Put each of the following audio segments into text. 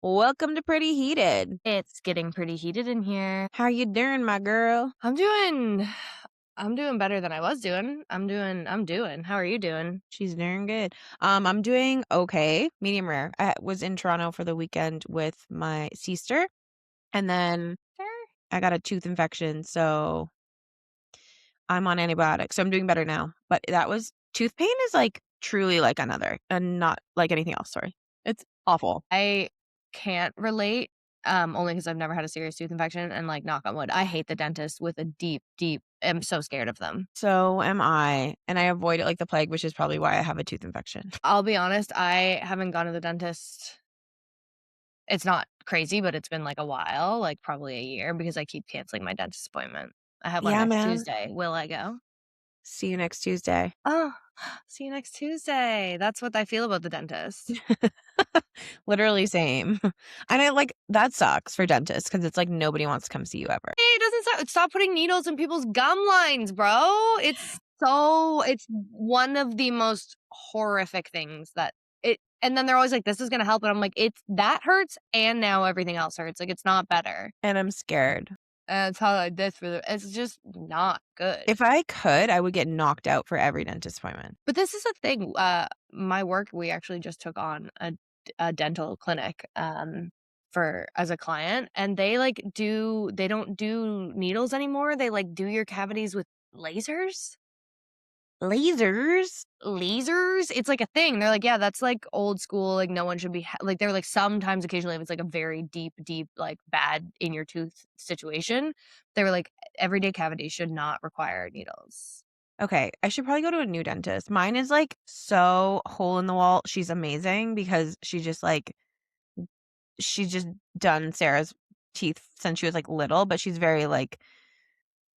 Welcome to Pretty Heated. It's getting pretty heated in here. How you doing, my girl? I'm doing better than I was doing. I'm doing. How are you doing? She's doing good. I'm doing okay, medium rare. I was in Toronto for the weekend with my sister, and then Sure. I got a tooth infection, so I'm on antibiotics. So I'm doing better now. But that was tooth pain is like truly like another, and not like anything else. Sorry, it's awful. I can't relate, only because I've never had a serious tooth infection and like knock on wood. I hate the dentist with a deep I'm so scared of them. So am I, and I avoid it like the plague, which is probably why I have a tooth infection. I'll be honest, I haven't gone to the dentist. It's not crazy, but it's been like a while, like probably a year, because I keep canceling my dentist appointment. I have one Yeah, next man. Tuesday. Will I go? See you next Tuesday. Oh, see you next Tuesday. That's what I feel about the dentist. Literally same. And I like that sucks for dentists because it's like nobody wants to come see you ever. Hey, it doesn't stop putting needles in people's gum lines, bro. It's one of the most horrific things that it and then they're always like, this is gonna help. And I'm like, it's that hurts and now everything else hurts. Like it's not better. And I'm scared. And it's how like this for it's just not good. If I could, I would get knocked out for every dentist appointment. But this is the thing. My work, we actually just took on a dental clinic for as a client, and they don't do needles anymore. They like do your cavities with lasers. Lasers? Lasers? It's like a thing. They're like, yeah, that's like old school. Like no one should be like. They're like sometimes occasionally if it's like a very deep like bad in your tooth situation, they were like everyday cavities should not require needles. Okay, I should probably go to a new dentist. Mine is like so hole in the wall. She's amazing because she's just done Sarah's teeth since she was like little, but she's very like,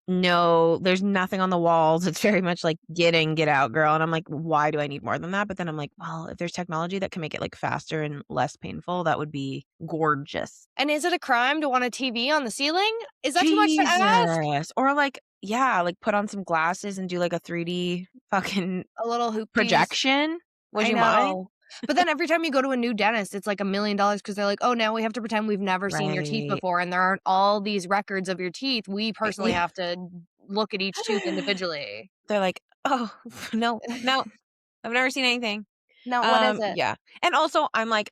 no, there's nothing on the walls. It's very much like get in, get out, girl. And I'm like, why do I need more than that? But then I'm like, well, if there's technology that can make it like faster and less painful, that would be gorgeous. And is it a crime to want a TV on the ceiling? Is that too much to ask? Jesus. Or like, yeah, like put on some glasses and do like a 3D fucking A little hoop piece. projection. Would I you mind? know. But then every time you go to a new dentist, it's like $1 million because they're like, oh, now we have to pretend we've never seen your teeth Right. before. And there aren't all these records of your teeth. We personally Yeah. have to look at each tooth individually. They're like, oh, no, I've never seen anything. No, what is it? Yeah. And also, I'm like,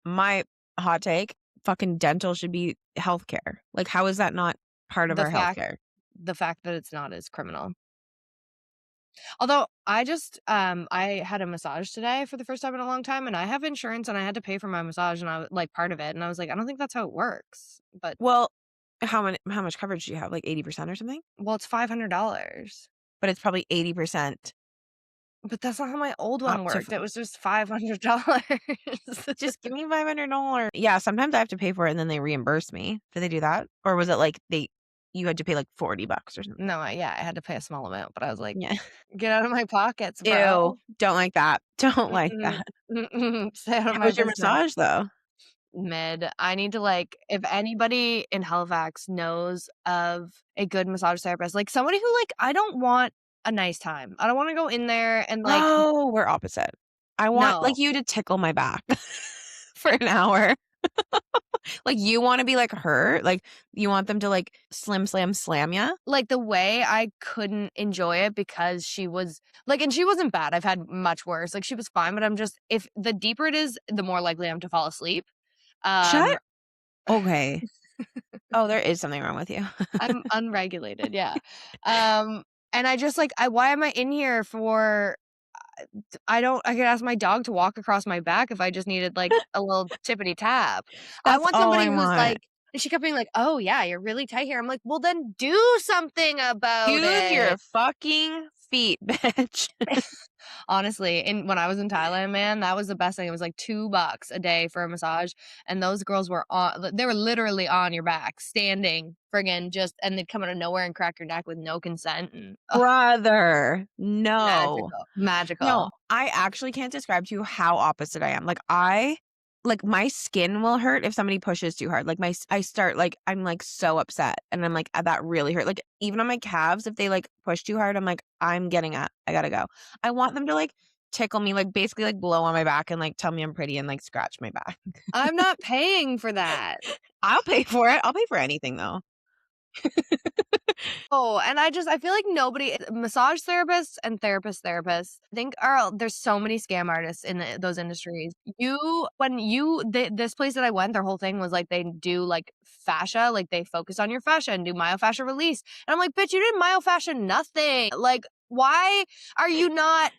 my hot take, fucking dental should be healthcare. Like, how is that not part of The our fact healthcare? the fact that it's not is criminal. Although I just I had a massage today for the first time in a long time, and I have insurance and I had to pay for my massage and I was like part of it, and I was like, I don't think that's how it works. But Well, how much coverage do you have? Like 80% or something? well, it's $500. But it's probably 80% But that's not how my old one up to worked. It was just $500. just give me $500. Yeah, sometimes I have to pay for it and then they reimburse me. Do they do that? Or was it like you had to pay like $40 or something? No, yeah, I had to pay a small amount, but I was like, Yeah. "Get out of my pockets, Ew. bro." Don't like that. Don't like Mm-mm, that. mm-mm, stay out of How my was your business. massage though? Mid. I need to like if anybody in Halifax knows of a good massage therapist, like somebody who like I don't want a nice time. I don't wanna go in there and like Oh, we're opposite. I want no. like you to tickle my back for an hour. Like you want to be like hurt. Like you want them to like slam ya. Like, the way I couldn't enjoy it because she was like and she wasn't bad, I've had much worse, like, she was fine, but I'm just if the deeper it is, the more likely I am to fall asleep. Um, Shut. Okay. Oh, there is something wrong with you. I'm unregulated, yeah. Um, and I just, like, why am I in here for I could ask my dog to walk across my back if I just needed, like, a little tippity tap. I That's want all somebody I who's, want. like and she kept being like, "Oh, yeah, you're really tight here." I'm like, "Well, then do something about Use your it." fucking feet, bitch. Honestly, and when I was in Thailand, man, that was the best thing. It was like $2 a day for a massage, and those girls were they were literally on your back, standing, friggin' just and they'd come out of nowhere and crack your neck with no consent and, Brother. No. magical, No, magical. I actually can't describe to you how opposite I am. Like my skin will hurt if somebody pushes too hard. Like I start like I'm like so upset and I'm like that really hurt. Like even on my calves if they like push too hard I'm like I'm getting up. I got to go. I want them to like tickle me, like, basically, like, blow on my back and, like, tell me I'm pretty and, like, scratch my back. I'm not paying for that. I'll pay for it. I'll pay for anything, though. Oh, and I feel like nobody massage therapists and therapists, I think there's so many scam artists in those industries. This place that I went, their whole thing was like they do like fascia, like they focus on your fascia and do myofascial release. And I'm like, bitch, you did myofascia nothing. Like, why are you not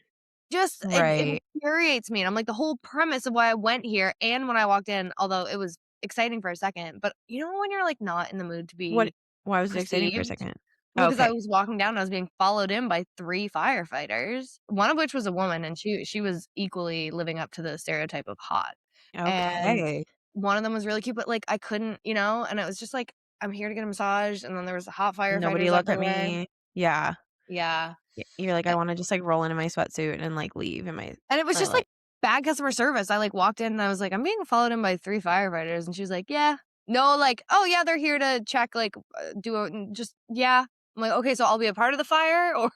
just it Right. infuriates me. And I'm like, the whole premise of why I went here and when I walked in, although it was exciting for a second, but you know when you're like not in the mood to What be why was it exciting for a perceived? second? Well, because I Okay. was walking down and I was being followed in by 3 firefighters, one of which was a woman, and she was equally living up to the stereotype of hot. And Okay. one of them was really cute, but, like, I couldn't, and it was just like, "I'm here to get a massage," and then there was hot Nobody firefighters up look the at way. me. Yeah. Yeah. You're like, "I wanna just, like, roll into my sweatsuit and, like, leave." And And it was I just, like, like bad customer service. I, like, walked in and I was like, "I'm being followed in by 3 firefighters," and she was like, "Yeah." No, like, "Oh, yeah, they're here to check, like, do a just yeah." I'm like, "Okay, so I'll be a part of the fire or"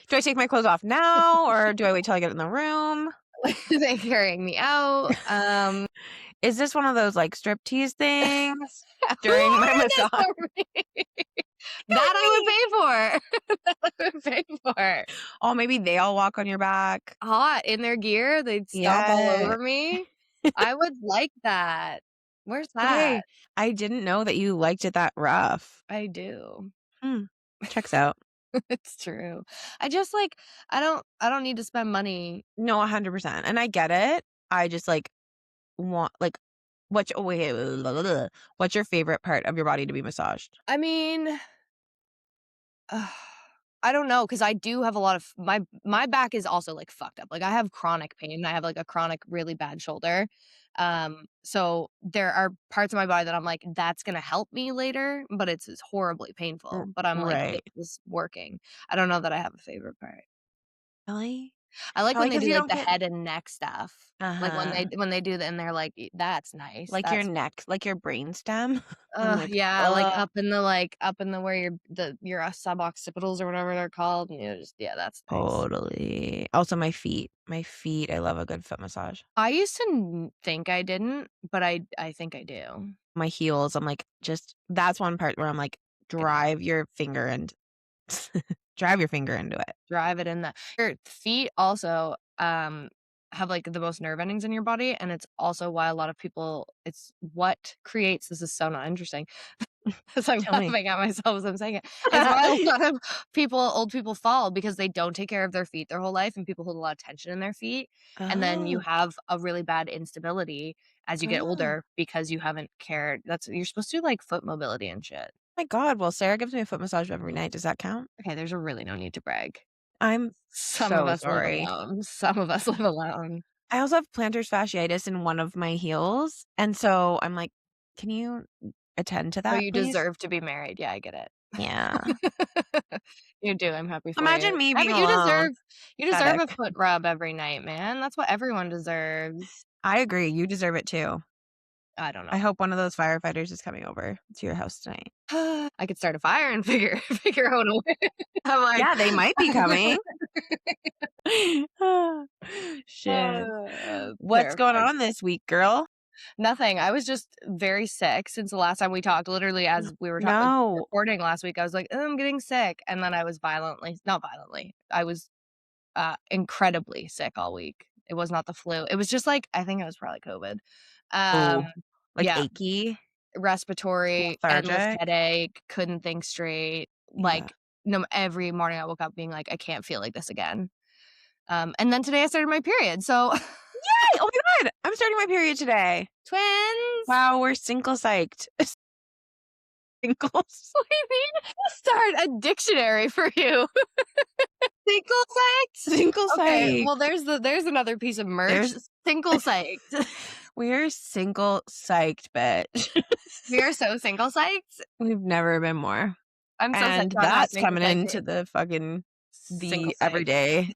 do I take my clothes off now, or do I wait till I get in the room? are they carrying me out? Is this one of those, like, striptease things Who during my ordered this massage? for me? Not That I would pay for. That I would pay for. Oh, maybe they all walk on your back? Hot in their gear, they'd stomp all Yeah. over me. I would like that. Where's that? Okay. I didn't know that you liked it that rough. I do. Hmm. Checks out. It's true. I just, like I don't need to spend money. No, 100%, and I get it. I just, like, want like, what's your favorite part of your body to be massaged? I mean, I don't know because I do have a lot of my back is also, like, fucked up. Like, I have chronic pain. I have, like, a chronic, really bad shoulder. So there are parts of my body that I'm like, "That's gonna help me later," but it's horribly R painful. But I'm like, "This right. is working." I don't know that I have a favorite part. Really? I like when Probably they because do, you like, don't the get head and neck stuff. Like, uh-huh. when they do that and they're like, That's nice. Like your That's neck, like your brainstem. I'm like, Yeah, like, "Ugh." up in the where your, suboccipitals or whatever they're called, and just yeah, that's nice. Totally. Also, my feet. My feet, I love a good foot massage. I used to think I didn't, but I think I do. My heels, I'm like, just that's one part where I'm like, Get out. drive your finger and drive your finger into it. Drive it in the your feet also, have, like, the most nerve endings in your body, and it's also why a lot of people it's what creates this is so not interesting. As I'm Tell me. laughing at myself as I'm saying it. It's why a lot of old people fall because they don't take care of their feet their whole life, and people hold a lot of tension in their feet, and then you Oh. have a really bad instability as you get Oh. older because you haven't cared. You're supposed to do, like, foot mobility and shit. My god, well, Sarah gives me a foot massage every night. Does that count? Okay, there's really no need to brag. I'm Some of so us live sorry. alone. Some of us live alone. I also have plantar fasciitis in one of my heels, and so I'm like, "Can you attend to Oh, that, you please?" deserve to be married. Yeah, I get it. Yeah. You do, I'm happy for Imagine you. me I being mean, alone. you deserve Pathetic. a foot rub every night, man. That's what everyone deserves. I agree, you deserve it too. I don't I know. hope one of those firefighters is coming over to your house tonight. I could start a fire and figure out a way. I'm like, Yeah, they might be coming. Shit. What's going terrified. on this week, girl? Nothing. I was just very sick since the last time we talked. Literally, N as we were no. recording last week, I was like, "Oh, I'm getting sick," and then I was not violently. I was incredibly sick all week. It was not the flu. It was just like I think it was probably COVID. Um, Oh, like yeah, achy, respiratory, endless lethargic? headache, couldn't think straight. Yeah. Like no, every morning I woke up being like, I can't feel like this again. And then today I started my period. So Yay! Oh my god, I'm starting my period today. twins. Wow, we're single psyched. Sinkles. What do you mean? Start a dictionary for you. Single psyched. Single Okay, psyched. well there's another piece of merch. There's Single psyched. we're single psyched, bitch. We are so single psyched. We've never been more. I'm so And psyched about that's happening coming because I into did the fucking single the psyched. everyday.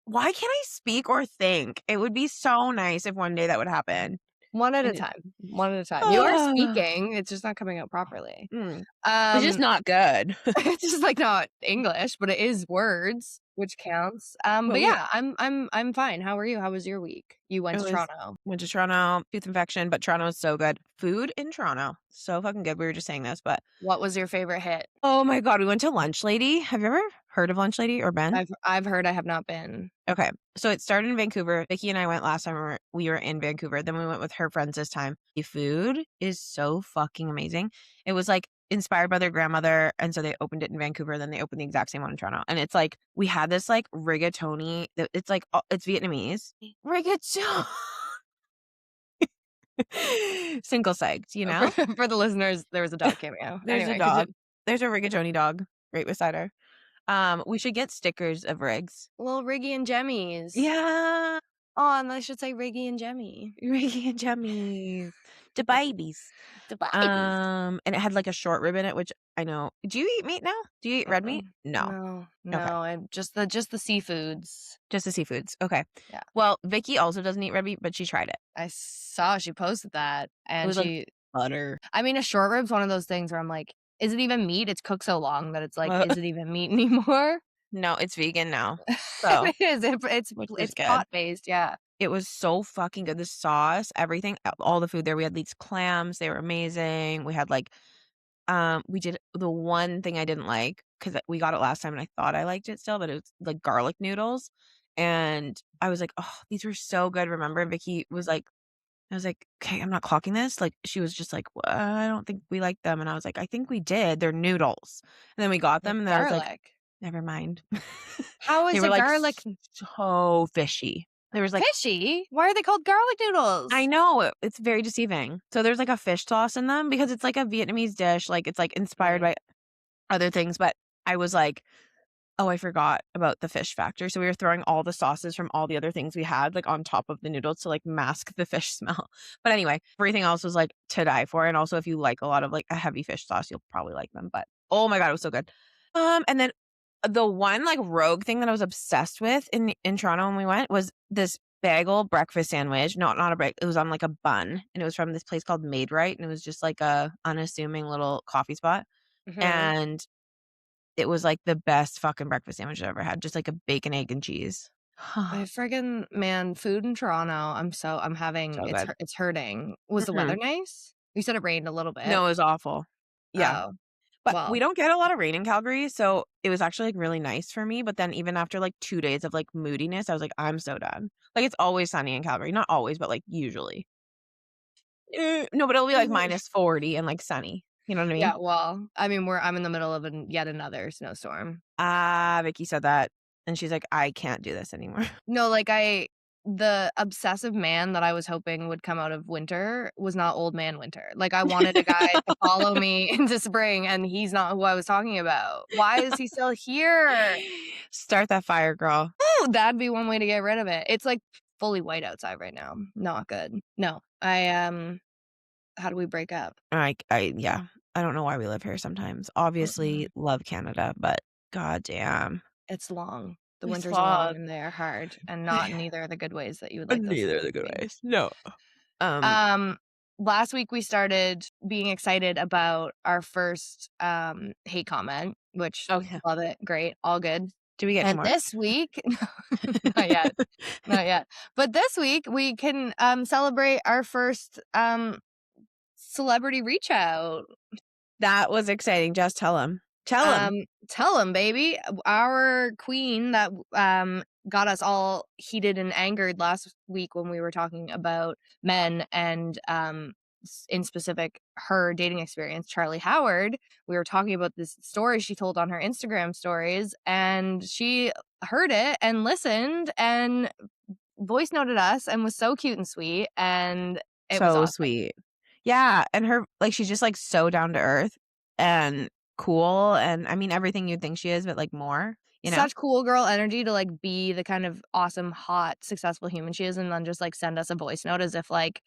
Why can't I speak or think? It would be so nice if one day that would happen. One at a And it time. One at a time. You are speaking, it's just not coming out properly. Mm. It's just Um, not good. it's just, like, not English, but it is words. which counts. But But we yeah, I'm fine. How are you? How was your week? You went it to was Toronto. went to Toronto, tooth infection, but Toronto is so good. Food in Toronto, so fucking good. We were just saying this, but What was your favorite hit? oh my god, we went to Lunch Lady. Have you ever heard of Lunch Lady or been? I've heard, I have not been. Okay. So it started in Vancouver. Vicky and I went last time we were in Vancouver. Then we went with her friends this time. The food is so fucking amazing. It was like inspired by their grandmother. And so they opened it in Vancouver. Then they opened the exact same one in Toronto. And it's like, we had this like rigatoni. It's like, it's Vietnamese. Rigatoni. Single segged, you For know? for the listeners, there was a dog cameo. There's a Anyway, dog. continue. There's a rigatoni dog right beside her. We should get stickers of rigs. Little Riggy and Jemmies. Yeah. Oh, and I should say Riggy and Jemmy. Ricky and Jemmies. The babies. The babies. And it had like a short rib in it, which I know. Do you eat meat now? Do you eat red meat? Mm-mm. No. No, Okay. no, I just the seafoods. Just the seafoods. Okay. Yeah. Well, Vicky also doesn't eat red meat, but she tried it. I saw she posted that, It and was like she butter. I mean, a short rib's one of those things where I'm like, is it even meat? It's cooked so long that it's like, Uh, is it even meat anymore? no, it's vegan now. So, It is. It's which is it's good. pot-based, yeah. It was so fucking good. The sauce, everything, all the food there. We had these clams. They were amazing. We had like we did the one thing I didn't like because we got it last time and I thought I liked it still, but it was like garlic noodles. And I was like, oh, these were so good. Remember, Vicky was like, I was like, okay, I'm not clocking this. Like, she was just like, well, I don't think we like them. And I was like, I think we did. They're noodles. And then we got With them and then I was like, garlic. never mind. How They is were a like garlic so fishy. There was like, fishy? Why are they called garlic I noodles? know it's very deceiving. So there's like a fish sauce in them because it's like a Vietnamese dish. Like it's like inspired Mm. by other things, but I was like, "Oh, I forgot about the fish factor." So we were throwing all the sauces from all the other things we had, like, on top of the noodles to, like, mask the fish smell. But anyway, everything else was, like, to die for, and also if you like a lot of, like, a heavy fish sauce, you'll probably like them, but oh my god, it was so good. And then the one, like, rogue thing that I was obsessed with in Toronto when we went was this bagel breakfast sandwich. No, not a break it was on, like, a bun, and it was from this place called Made Right, and it was just, like, a unassuming little coffee spot, Mhm. and it was, like, the best fucking breakfast sandwich I've ever had, just like a bacon, egg, and cheese. I friggin' man, food in Toronto, I'm having So good. it's hurting. Was the weather Mhm. nice? You said it rained a little bit. No, it was awful. Yeah, Oh, but we well, don't get a lot of rain in Calgary, so it was actually, like, really nice for me, but then even after, like, 2 days of, like, moodiness, I was like, "I'm so done." Like, it's always sunny in Calgary, not always, but, like, usually. No, but it'll be, like, -40 and, like, sunny. You know what I yeah, mean? well, I mean, I'm in the middle of yet another snowstorm. Ah, Vicky said that, and she's like, "I can't do this anymore." No, like, the obsessive man that I was hoping would come out of winter was not old man winter. Like, I wanted a guy to follow me into spring, and he's not who I was talking about. Why is he still here? Start that fire, girl. Ooh, that'd be one way to get rid of it. It's, like, fully white outside right now. Not good. No. How do we break up? Yeah, I don't know why we live here sometimes. Obviously, Mm-mm. love Canada, but goddamn, It's long. The it's winters are long long. and they're hard, and not in either of the good ways that you would like those Neither things of the to good be. ways. No. Um, Um, Last week we started being excited about our first, hate comment, which oh, yeah. love it, great, all good. Do we get any And more? this week not yet, not yet. But this week we can, celebrate our first, celebrity reach out. That was exciting. Just tell him. Tell him. Tell him, baby. Our queen that got us all heated and angered last week when we were talking about men and in specific her dating experience, Charlie Howard. We were talking about this story she told on her Instagram stories, and she heard it and listened and voice noted us and was so cute and sweet, and it was So awesome. sweet. Yeah, and her like, she's just, like, so down to earth and cool, and I mean, everything you'd think she is, but, like, more, you know? Such cool girl energy to, like, be the kind of awesome, hot, successful human she is, and then just, like, send us a voice note as if, like,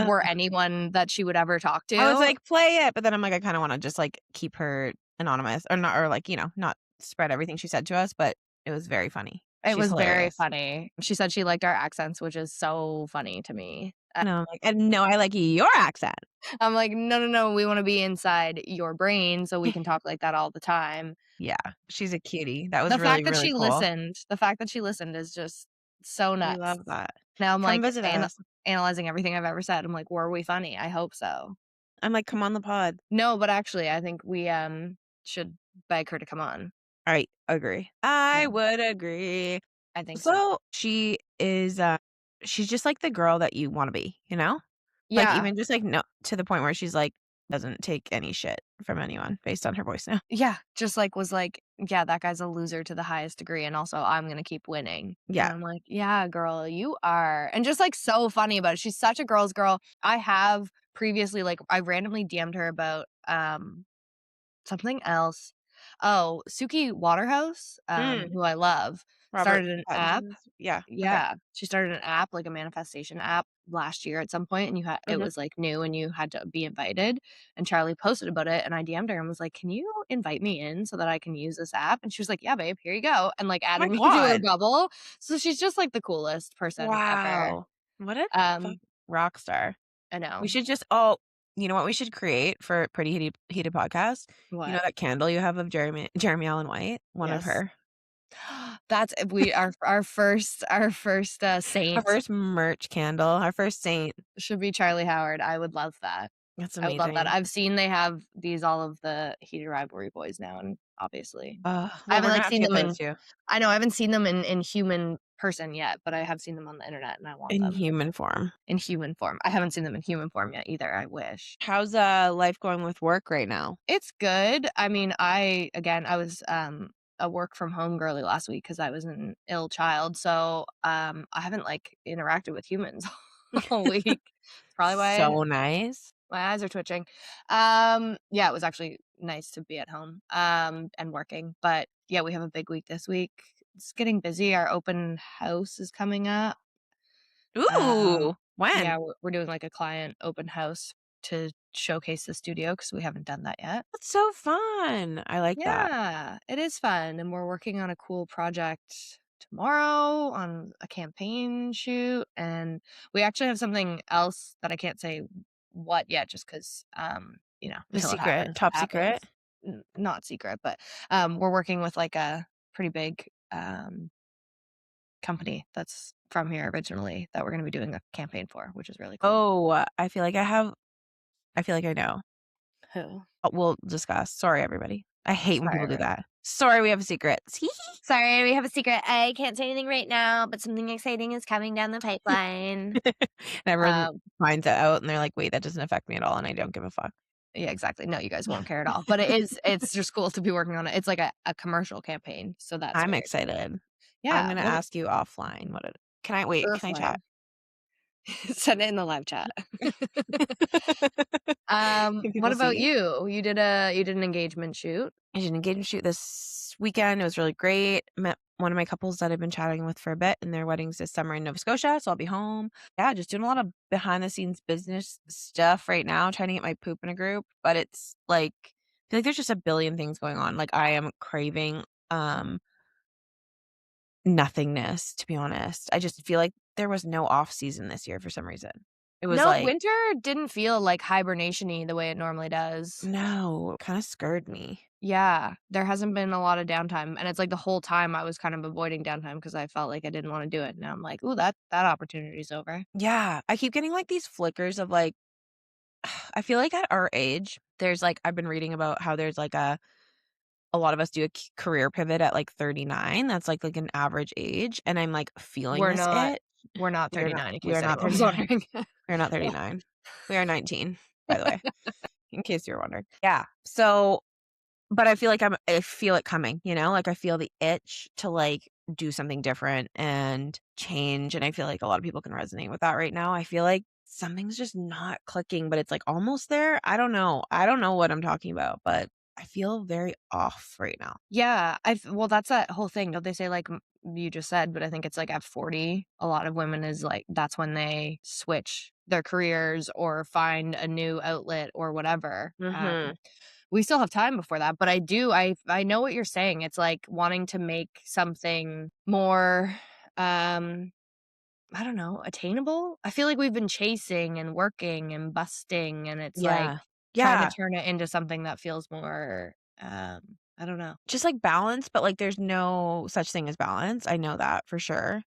we're anyone that she would ever talk I was to. like, "Play it," but then I'm like, I kinda wanna just, like, keep her anonymous or not or, like, you know, not spread everything she said to us, but it was very funny. It She's was very hilarious. funny. She said she liked our accents, which is so funny to me. No, I'm like, "And no, I like your accent." I'm like, "No, no, no, we wanna be inside your brain so we can talk like that all the time." Yeah, she's a cutie. That was The fact really, that really she cool. listened the fact that she listened is just so We nuts. love that. Now I'm, Come like, visit us. analyzing everything I've ever said. I'm like, "Were we funny? I hope so." I'm like, "Come on the pod." No, but actually, I think we, should beg her to come on. I agree. Yeah, I would agree. I think so. So, she is, she's just like the girl that you wanna be, you know? Like, Yeah. even just, like, no to the point where she's, like, doesn't take any shit from anyone based on her voice now. Yeah, just, like, was like, "Yeah, that guy's a loser to the highest degree, and also I'm gonna keep winning." And Yeah. I'm like, "Yeah, girl, you are." And just, like, so funny about it. She's such a girl's girl. I have previously, like, I randomly DM'd her about, something else. Oh, Suki Waterhouse, Mm, who I love, Robert started an app. Pattinson's yeah, okay. Yeah, she started an app, like a manifestation app last year at some point, and it Mhm. was, like, new and you had to be invited, and Charlie posted about it, and I DM'd her and was like, "Can you invite me in so that I can use this app?" And she was like, "Yeah, babe, here you go," and, like, Oh my added me to her god. bubble. So she's just, like, the coolest person ever. Wow. What a fuck Um, rock star. I We know. should just you know what we should create for Pretty Heated Podcast? You know What? that candle you have of Jeremy Allen White? One of Yes. her. That's we our first, Our saint first merch candle, our first saint. should be Charlie Howard. I would love that. That's I would love that. amazing. I've seen they have these all of the Heated Rivalry boys now, and obviously I Well, haven't, we're gonna like, have to seen get them those in too I know, I haven't seen them in human person yet, but I have seen them on the internet, and I want in them human form. in human form. I haven't seen them in human form yet either, I wish. How's, life going with work right now? It's good. I mean, I was, a work from home girly last week because I was an ill child, so, I haven't, like, interacted with humans all week. It's probably why So nice. my eyes are twitching. Yeah, it was actually nice to be at home, and working, but, yeah, we have a big week this week. It's getting busy. Our open house is coming up. Ooh, Yeah, when? we're doing, like, a client open house to showcase the studio because we haven't done that yet. That's so fun. I like that. Yeah, it is fun, and we're working on a cool project tomorrow on a campaign shoot, and we actually have something else that I can't say what yet just 'cause, The until it secret, happens, it top secret. happens. N not secret, but, we're working with, like, a pretty big, company that's from here originally that we're gonna be doing a campaign for, which is really cool. Oh, I feel like I know. Who? We'll discuss. Sorry, everybody. I hate when Sorry, people do everyone. that. Sorry, we have secrets. Sorry, we have a secret. I can't say anything right now, but something exciting is coming down the pipeline. And everyone Um, finds it out and they're like, "Wait, that doesn't affect me at all," and I don't give a fuck. yeah, exactly. No, you guys won't care at all. But it's just cool to be working on it. It's like a commercial campaign, so that's I'm very exciting. excited. I'm Yeah, gonna what ask you offline what it can I chat? Earthling. Send it in the live chat. Can What people about see? you? You did an engagement shoot. I did an engagement shoot this weekend. It was really great. Met one of my couples that I've been chatting with for a bit, and their wedding's this summer in Nova Scotia, so I'll be home. Yeah, just doing a lot of behind the scenes business stuff right now, trying to get my poop in a group, but it's like I feel like there's just a billion things going on. Like I am craving nothingness, to be honest. I just feel like there was no off season this year for some reason. It was No, like, winter didn't feel like hibernation-y the way it normally does. no, it kind of scared me. Yeah, there hasn't been a lot of downtime, and it's like the whole time I was kind of avoiding downtime because I felt like I didn't wanna do it. Now I'm like, "Ooh, that opportunity's over." Yeah, I keep getting like these flickers of like I feel like at our age, there's like I've been reading about how there's like a lot of us do a career pivot at like 39. That's like an average age, and I'm like feeling We're this not itch. we're not We are not 39 in we are case not anyone was 39. wondering. We are not 39. We are 19, by the way, in case you were wondering. Yeah. So, but I feel like I feel it coming, you know? Like I feel the itch to like do something different and change, and I feel like a lot of people can resonate with that right now. I feel like something's just not clicking, but it's like almost there. I don't know. I don't know what I'm talking about, but I feel very off right now. Yeah, well, that's that whole thing. Don't they say, like, you just said, but I think it's, like, at 40, a lot of women is, like, that's when they switch their careers or find a new outlet or whatever. Mhm. we still have time before that, but I know what you're saying. It's like wanting to make something more, I don't know, attainable? I feel like we've been chasing and working and busting, and it's like Yeah. trying to Yeah. turn it into something that feels more, I don't know. Just, like, balance, but, like, there's no such thing as balance. I know that for sure.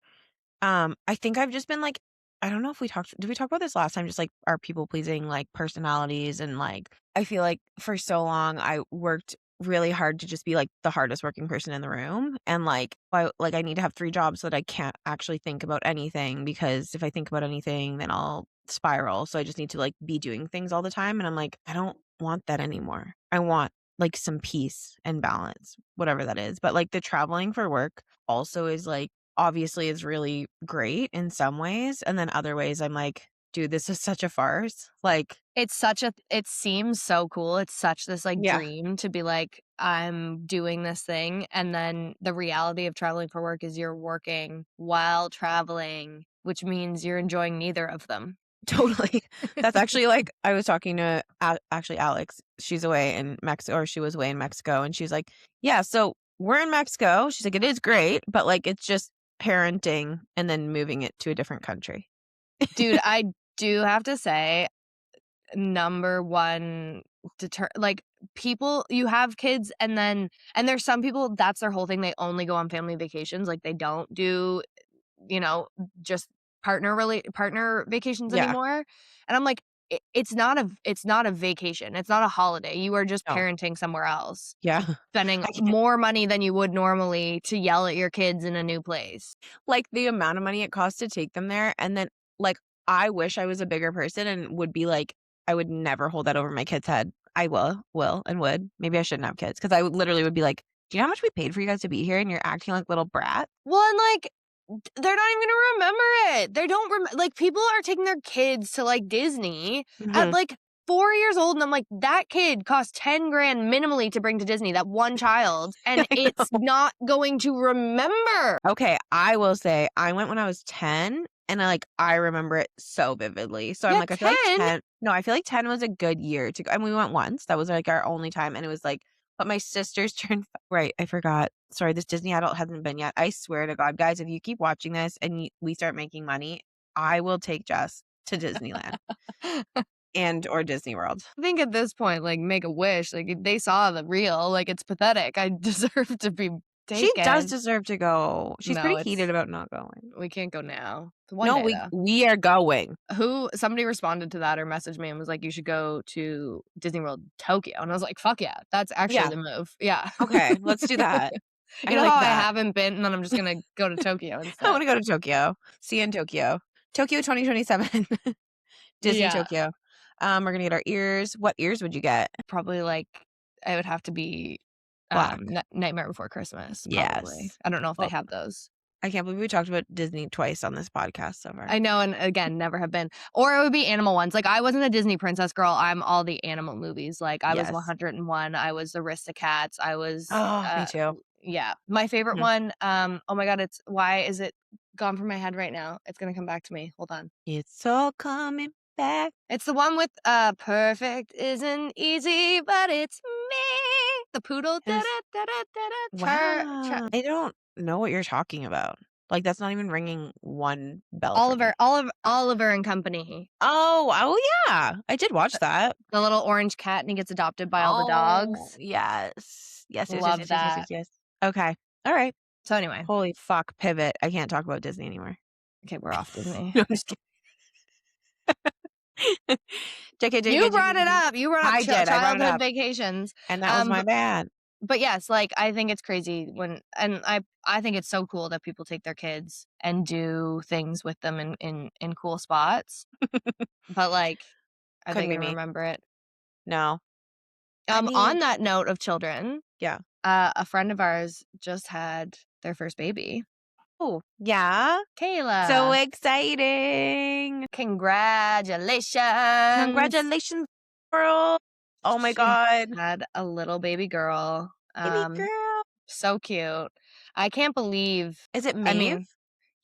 I think I've just been, like, I don't know if did we talk about this last time? Just, like, our people pleasing, like, personalities and, like, I feel like for so long I worked really hard to just be, like, the hardest working person in the room, and, I need to have 3 jobs so that I can't actually think about anything, because if I think about anything, then I'll spiral, so I just need to, like, be doing things all the time, and I'm like, "I don't want that anymore. I want, like, some peace and balance," whatever that is, but, like, the traveling for work also is, like, obviously is really great in some ways, and then other ways I'm like, "Dude, this is such a farce." Like, It seems so cool. It's such this, like, yeah, dream to be like, "I'm doing this thing," and then the reality of traveling for work is you're working while traveling, which means you're enjoying neither of them. totally. That's actually, like, I was talking to actually Alex, she's away in Mexico, or she was away in Mexico, and she's like, "Yeah, so we're in Mexico." She's like, "It is great, but, like, it's just parenting and then moving it to a different country." Dude, I do have to say, number one like, people you have kids and there's some people, that's their whole thing, they only go on family vacations, like, they don't do, you know, just partner vacations Yeah. anymore, and I'm like, it's not a vacation, it's not a holiday, you are just No. parenting somewhere else, Yeah. spending I can't, more money than you would normally to yell at your kids in a new place. like, the amount of money it costs to take them there, and then, like, I wish I was a bigger person and would be like, I would never hold that over my kid's head. I will, and would. Maybe I shouldn't have kids, because I would literally would be like, "Do you know how much we paid for you guys to be here, and you're acting like little brat?" Well, and, like, they're not even gonna remember it. They don't like, people are taking their kids to, like, Disney at, Mhm. like, 4 years old, and I'm like, "That kid cost 10 grand minimally to bring to Disney, that one child, and I it's know. not going to remember." Okay, I will say I went when I was 10, and I remember it so vividly. So I'm Yeah, like, I feel like 10? 10 no, I feel like 10 was a good year to go, and we went once. That was, like, our only time, and it was, like, but my sisters turned right, I forgot. Sorry, this Disney adult hasn't been yet. I swear to God, guys, if you keep watching this and we start making money, I will take Jess to Disneyland I and or Disney World. think at this point, like, make a wish, like, if they saw the real, like, it's pathetic. I deserve to be She does taken. deserve to go. She's No, pretty heated it's about not going. we can't go now. One No, day, we though. we are going. Somebody responded to that or messaged me and was like, "You should go to Disney World Tokyo," and I was like, "Fuck yeah, that's actually Yeah, the move." Yeah. okay, let's do that. You I know like how I that. haven't been, and then I'm just gonna go to Tokyo I instead. wanna go to Tokyo. See you in Tokyo. Tokyo 2027. Disney Yeah, Tokyo. We're gonna get our ears. What ears would you get? probably, like, it would have to be, Black. Nightmare Before Christmas, probably. Yes. I don't know if they Well, have those. I can't believe we talked about Disney twice on this podcast so far. I know, and again, never have been. Or it would be animal ones. Like, I wasn't a Disney princess girl, I'm all the animal movies. Like, I was Yes. 101, I was Aristocats, I was, Oh, me too. yeah. My favorite Mhm. one, oh my god, why is it gone from my head right now? It's gonna come back to me. Hold on. It's all coming back. It's the one with, "Perfect isn't easy, but it's me." The poodle, da Is da da da da da, wow. I don't know what you're talking about. Like, that's not even ringing one bell for me. Oliver and Company. Oh, yeah. I did watch that. The little orange cat, and he gets adopted by all the Oh, dogs. yes. Yes, yes, yes, Love yes, yes, yes, yes, that. yes. Okay. Alright. So anyway, Holy fuck, pivot. I can't talk about Disney anymore. okay, we're off Disney. No, I'm just kidding. JK, JK, You JK, brought it JK. up. You brought up I did, I brought it childhood up, vacations. and that was my But bad. yes, like, I think it's crazy I think it's so cool that people take their kids and do things with them in cool spots. But, like, are they Couldn't be gonna me. remember it? No. I mean, On that note of children, yeah. a friend of ours just had their first baby. Oh, yeah? So Kayla. exciting. Congratulations. Congratulations, girl. Oh my She god. had a little baby girl. Baby girl. So cute. I can't believe Is it I Maeve? mean,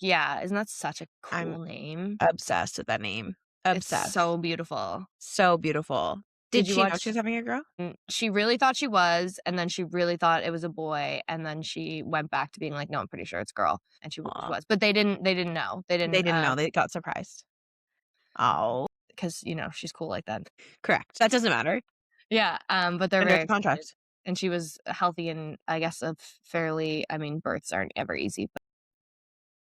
yeah, isn't that such a I'm cool name? obsessed with that name. It's so Obsessed. beautiful. So beautiful. Did Did you she know watch? she was having a girl? She really thought she was, and then she really thought it was a boy, and then she went back to being like, "No, I'm pretty sure it's a girl," and she Aw. was. But they didn't know. They They didn't, didn't know, they got surprised. Oh, 'cause, she's cool like that. correct. That doesn't matter. Yeah, but they're Under very the excited, contract. and she was healthy and I guess of fairly, I mean, births aren't ever easy, but,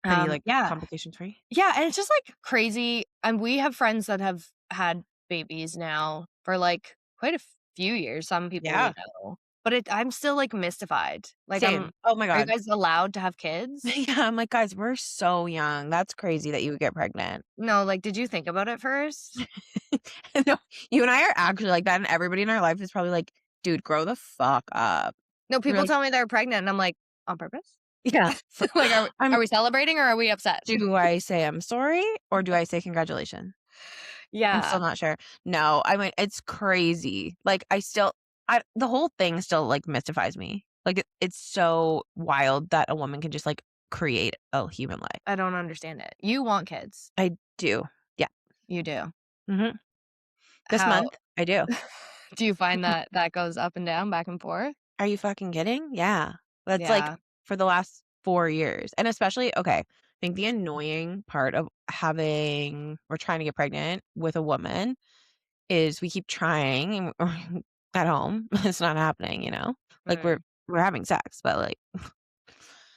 Pretty, like, yeah. complication free? Yeah, and it's just, like, crazy, and we have friends that have had babies now for, like, quite a few years, some people we Yeah, know, but I'm still, like, mystified. Like, same. Oh my are you god. guys allowed to have kids? Yeah, I'm like, "Guys, we're so young. That's crazy that you would get pregnant." No, like, did you think about it first? No, you and I are actually like that, and everybody in our life is probably like, "Dude, grow the fuck up." No, We're people like, tell me they're pregnant, and I'm like, "On purpose?" yeah, for Like, are we I'm are we celebrating or are we upset? do I say I'm sorry or do I say congratulations? I'm still Yeah, not sure. No, I mean, it's crazy. Like, I the whole thing still, like, mystifies me. Like, it's so wild that a woman can just, like, create a human life. I don't understand it. You want kids. I do. Yeah. You do. Mhm. This How month, I do. do you find that that goes up and down, back and forth? Are you fucking kidding? Yeah. That's, like, Yeah, for the last 4 years, and especially okay, I think the annoying part of having or trying to get pregnant with a woman is we keep trying and at home, it's not happening, you know? Like, right. we're having sex, but, like,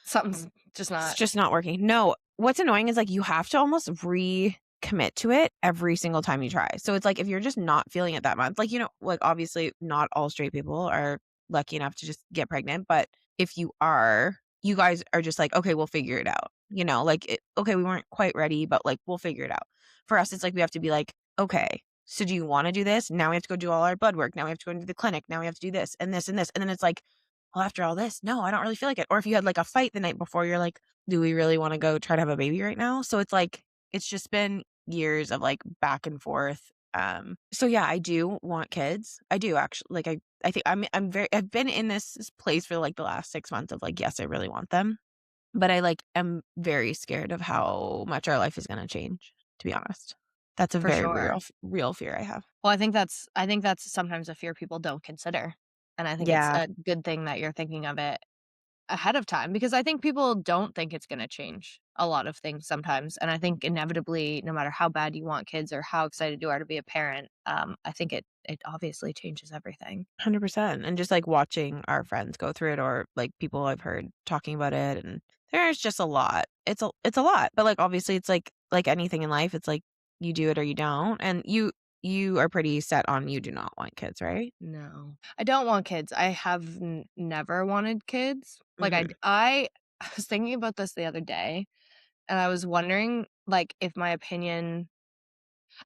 Something's just it's not. just not working. No, what's annoying is, like, you have to almost recommit to it every single time you try. So it's like, if you're just not feeling it that month, like, like, obviously, not all straight people are lucky enough to just get pregnant, but if you are, you guys are just like, "Okay, we'll figure it out." Like, "Okay, we weren't quite ready, but, like, we'll figure it out." For us, it's like we have to be like, "Okay, so do you wanna do this? Now we have to go do all our blood work. Now we have to go into the clinic. Now we have to do this and this and this." And then it's like, well, after all this, no, I don't really feel like it. Or if you had like a fight the night before, you're like, do we really want to go try to have a baby right now? So it's like, it's just been years of like back and forth. So yeah, I do want kids. I do actually. Like I think I've been in this place for like the last 6 months of like, yes, I really want them. But I like am very scared of how much our life is going to change, to be honest. That's a For very sure. real fear I have. Well, I think that's sometimes a fear people don't consider, and I think it's Yeah, a good thing that you're thinking of it ahead of time because I think people don't think it's gonna change a lot of things sometimes, and I think inevitably, no matter how bad you want kids or how excited you are to be a parent, I think it obviously changes everything. 100%, and just, like, watching our friends go through it or, like, people I've heard talking about it, and there's just a lot. It's a lot, but, like, obviously, it's like anything in life, it's like you do it or you don't, and you are pretty set on you do not want kids, right? No. I don't want kids. I have never wanted kids. Like, Mhm. I was thinking about this the other day, and I was wondering, like, if my opinion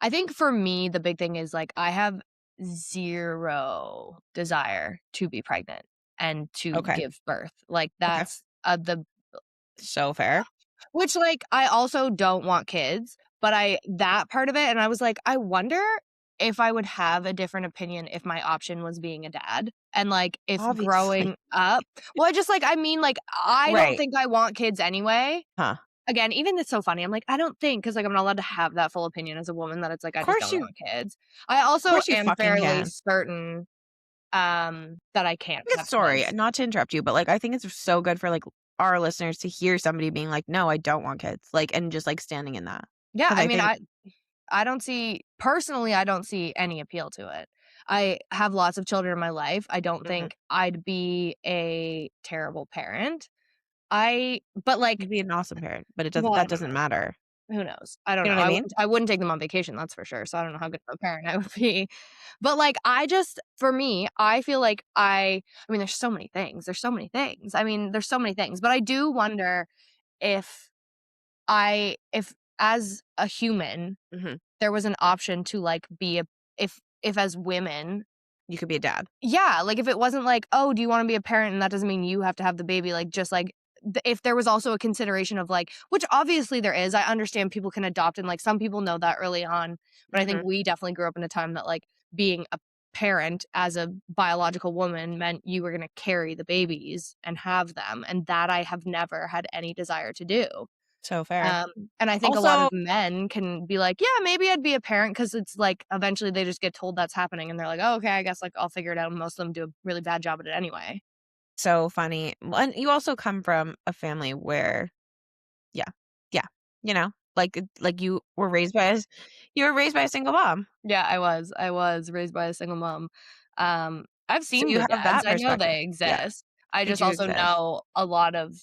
I think for me, the big thing is, like, I have 0 desire to be pregnant and to Okay, give birth. Like, okay. that's, the So fair. which, like, I also don't want kids, but that part of it and I was like, I wonder if I would have a different opinion if my option was being a dad, and, like, if Obviously. growing up well, I just, like I mean, like, I don't Right. think I want kids anyway. Huh. Again, even it's so funny, I'm like, I don't think because like, I'm not allowed to have that full opinion as a woman that it's like, I just don't want kids. I Of also course you am fucking fairly can. certain, that I can't have Sorry, kids. not to interrupt you, but, like, I think it's so good for, like, our listeners to hear somebody being like, "No, I don't want kids," like, and just, like, standing in that Yeah, because I I mean, think I don't see personally, I don't see any appeal to it. I have lots of children in my life. I don't mhm. think I'd be a terrible parent. But, like You'd be an awesome parent, but well, I that don't doesn't know. matter. Who knows? I don't You know. know what I mean? I wouldn't take them on vacation, that's for sure, so I don't know how good of a parent I would be. But, like, I just for me, I feel like I mean, there's so many things. I mean, there's so many things, but I do wonder if if as a human, Mhm. there was an option to, like, be a if as women You could be a dad. yeah, like, if it wasn't like, "Oh, do you wanna be a parent?" and that doesn't mean you have to have the baby, like, just, like, if there was also a consideration of, like which obviously there is, I understand people can adopt and, like, some people know that early on, but I think Mhm. we definitely grew up in a time that, like, being a parent as a biological woman meant you were gonna carry the babies and have them, and that I have never had any desire to do. So fair. And I think a lot of Also, men can be like, "Yeah, maybe I'd be a parent," because it's like eventually they just get told that's happening and they're like, "Oh, okay, I guess like I'll figure it out." And most of them do a really bad job at it anyway. so funny. Well, and you also come from a family where yeah, yeah, like you were raised by a single mom, Yeah, I was raised by a single mom. I've so seen you the have dads. that I know perspective. they Yeah, exist. I they just do also exist. know a lot of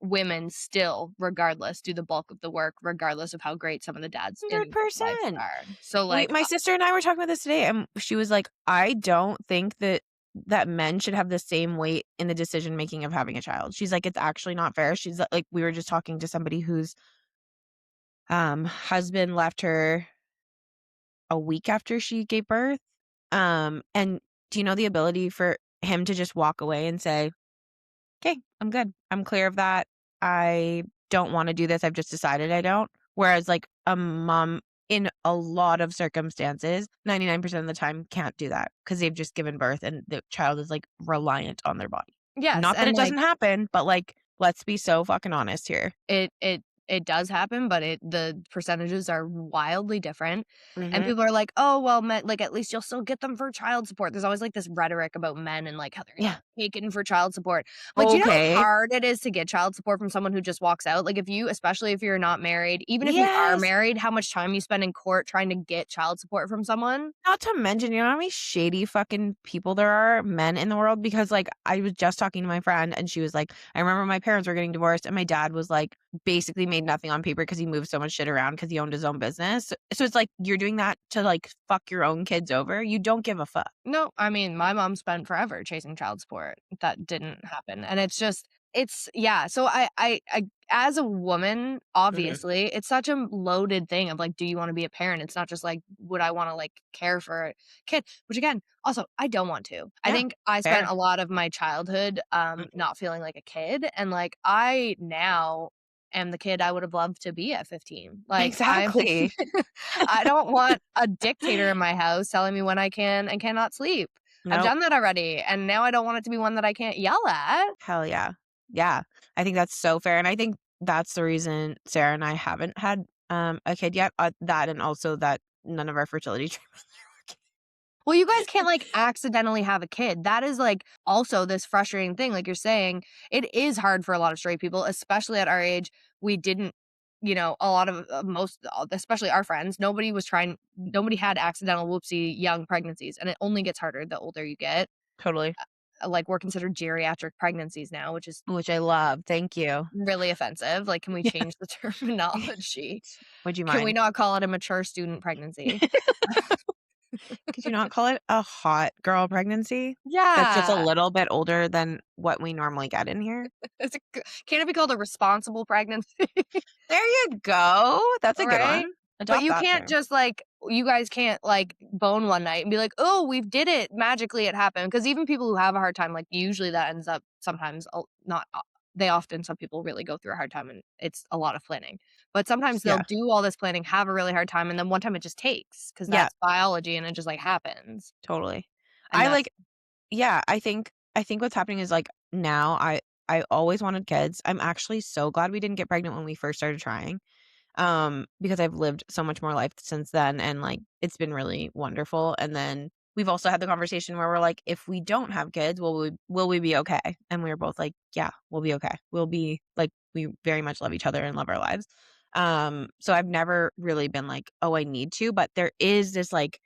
women still, regardless, do the bulk of the work, regardless of how great some of the dads in life 100%. are. So, We like, My sister and I were talking about this today, and she was like, "I don't think that men should have the same weight in the decision making of having a child." She's like, "It's actually not fair." She's like, we were just talking to somebody whose, husband left her a week after she gave birth, and do you know the ability for him to just walk away and say, "Okay, I'm good. I'm clear of that. I don't wanna do this. I've just decided I don't." Whereas, like, a mom in a lot of circumstances, 99% of the time can't do that because 'cause they've just given birth and the child is, like, reliant on their body. yes, Not that and, it like, doesn't happen, but, like, let's be so fucking honest here. it does happen, but the percentages are wildly different, and Mhm. people are like, "Oh, well, men like, at least you'll still get them for child support." There's always, like, this rhetoric about men and, like, how they're gonna Yeah. get taken for child support. But do you know how Okay. hard it is to get child support from someone who just walks out? Like, if you especially if you're not married, even if you are Yes. married, how much time you spend in court trying to get child support from someone? Not to mention, you know how many shady fucking people there are, men in the world? Because, like, I was just talking to my friend, and she was like, "I remember my parents were getting divorced, and my dad was, like, basically made nothing on paper because he moved so much shit around because he owned his own business." So it's like, you're doing that to, like, fuck your own kids over? You don't give a fuck. No, I mean, my mom spent forever chasing child support. That didn't happen, and it's just it's yeah, so I as a woman, Mhm. obviously, it's such a loaded thing of, like, do you wanna be a parent? It's not just, like, would I wanna, like, care for a kid? Which again, also, I don't want to. I Yeah. think I spent Fair. a lot of my childhood, Mhm. not feeling like a kid, and, like, I now am the kid I would have loved to be at 15. Like, I'm Exactly. I don't want a dictator in my house telling me when I can and cannot sleep. I've Nope. done that already, and now I don't want it to be one that I can't yell at. Hell yeah. Yeah. I think that's so fair, and I think that's the reason Sarah and I haven't had, a kid yet, that and also that none of our fertility treatments are working. Well, you guys can't, like, accidentally have a kid. That is, like, also this frustrating thing, like you're saying, it is hard for a lot of straight people, especially at our age. We didn't a lot of, most especially our friends, nobody had accidental whoopsie young pregnancies, and it only gets harder the older you get. Totally. Like, we're considered geriatric pregnancies now, which is Which I love, thank you. really offensive. Like, can we Yeah. change the terminology? Would you Can we mind? not call it a mature student pregnancy? Could you not call it a hot girl pregnancy? That's just a Yeah. little bit older than what we normally get in here? Can it be called a responsible pregnancy? There you go, that's a good Right? one. But Adopt you that can't term. just, like you guys can't, like, bone one night and be like, "Oh, we did it. Magically, it happened." Because even people who have a hard time, like, usually that ends up sometimes not they often some people really go through a hard time, and it's a lot of planning. But sometimes they'll Yeah, do all this planning, have a really hard time, and then one time it just takes because yeah, that's biology and it just, like, happens. totally. And I, that's like yeah, I think what's happening is, like, now I always wanted kids. I'm actually so glad we didn't get pregnant when we first started trying. Because I've lived so much more life since then, and, like, it's been really wonderful, and then we've also had the conversation where we're like, "If we don't have kids, will we be okay?" And we were both like, "Yeah, we'll be okay. We'll be" like, we very much love each other and love our lives. So I've never really been like, "Oh, I need to," but there is this, like,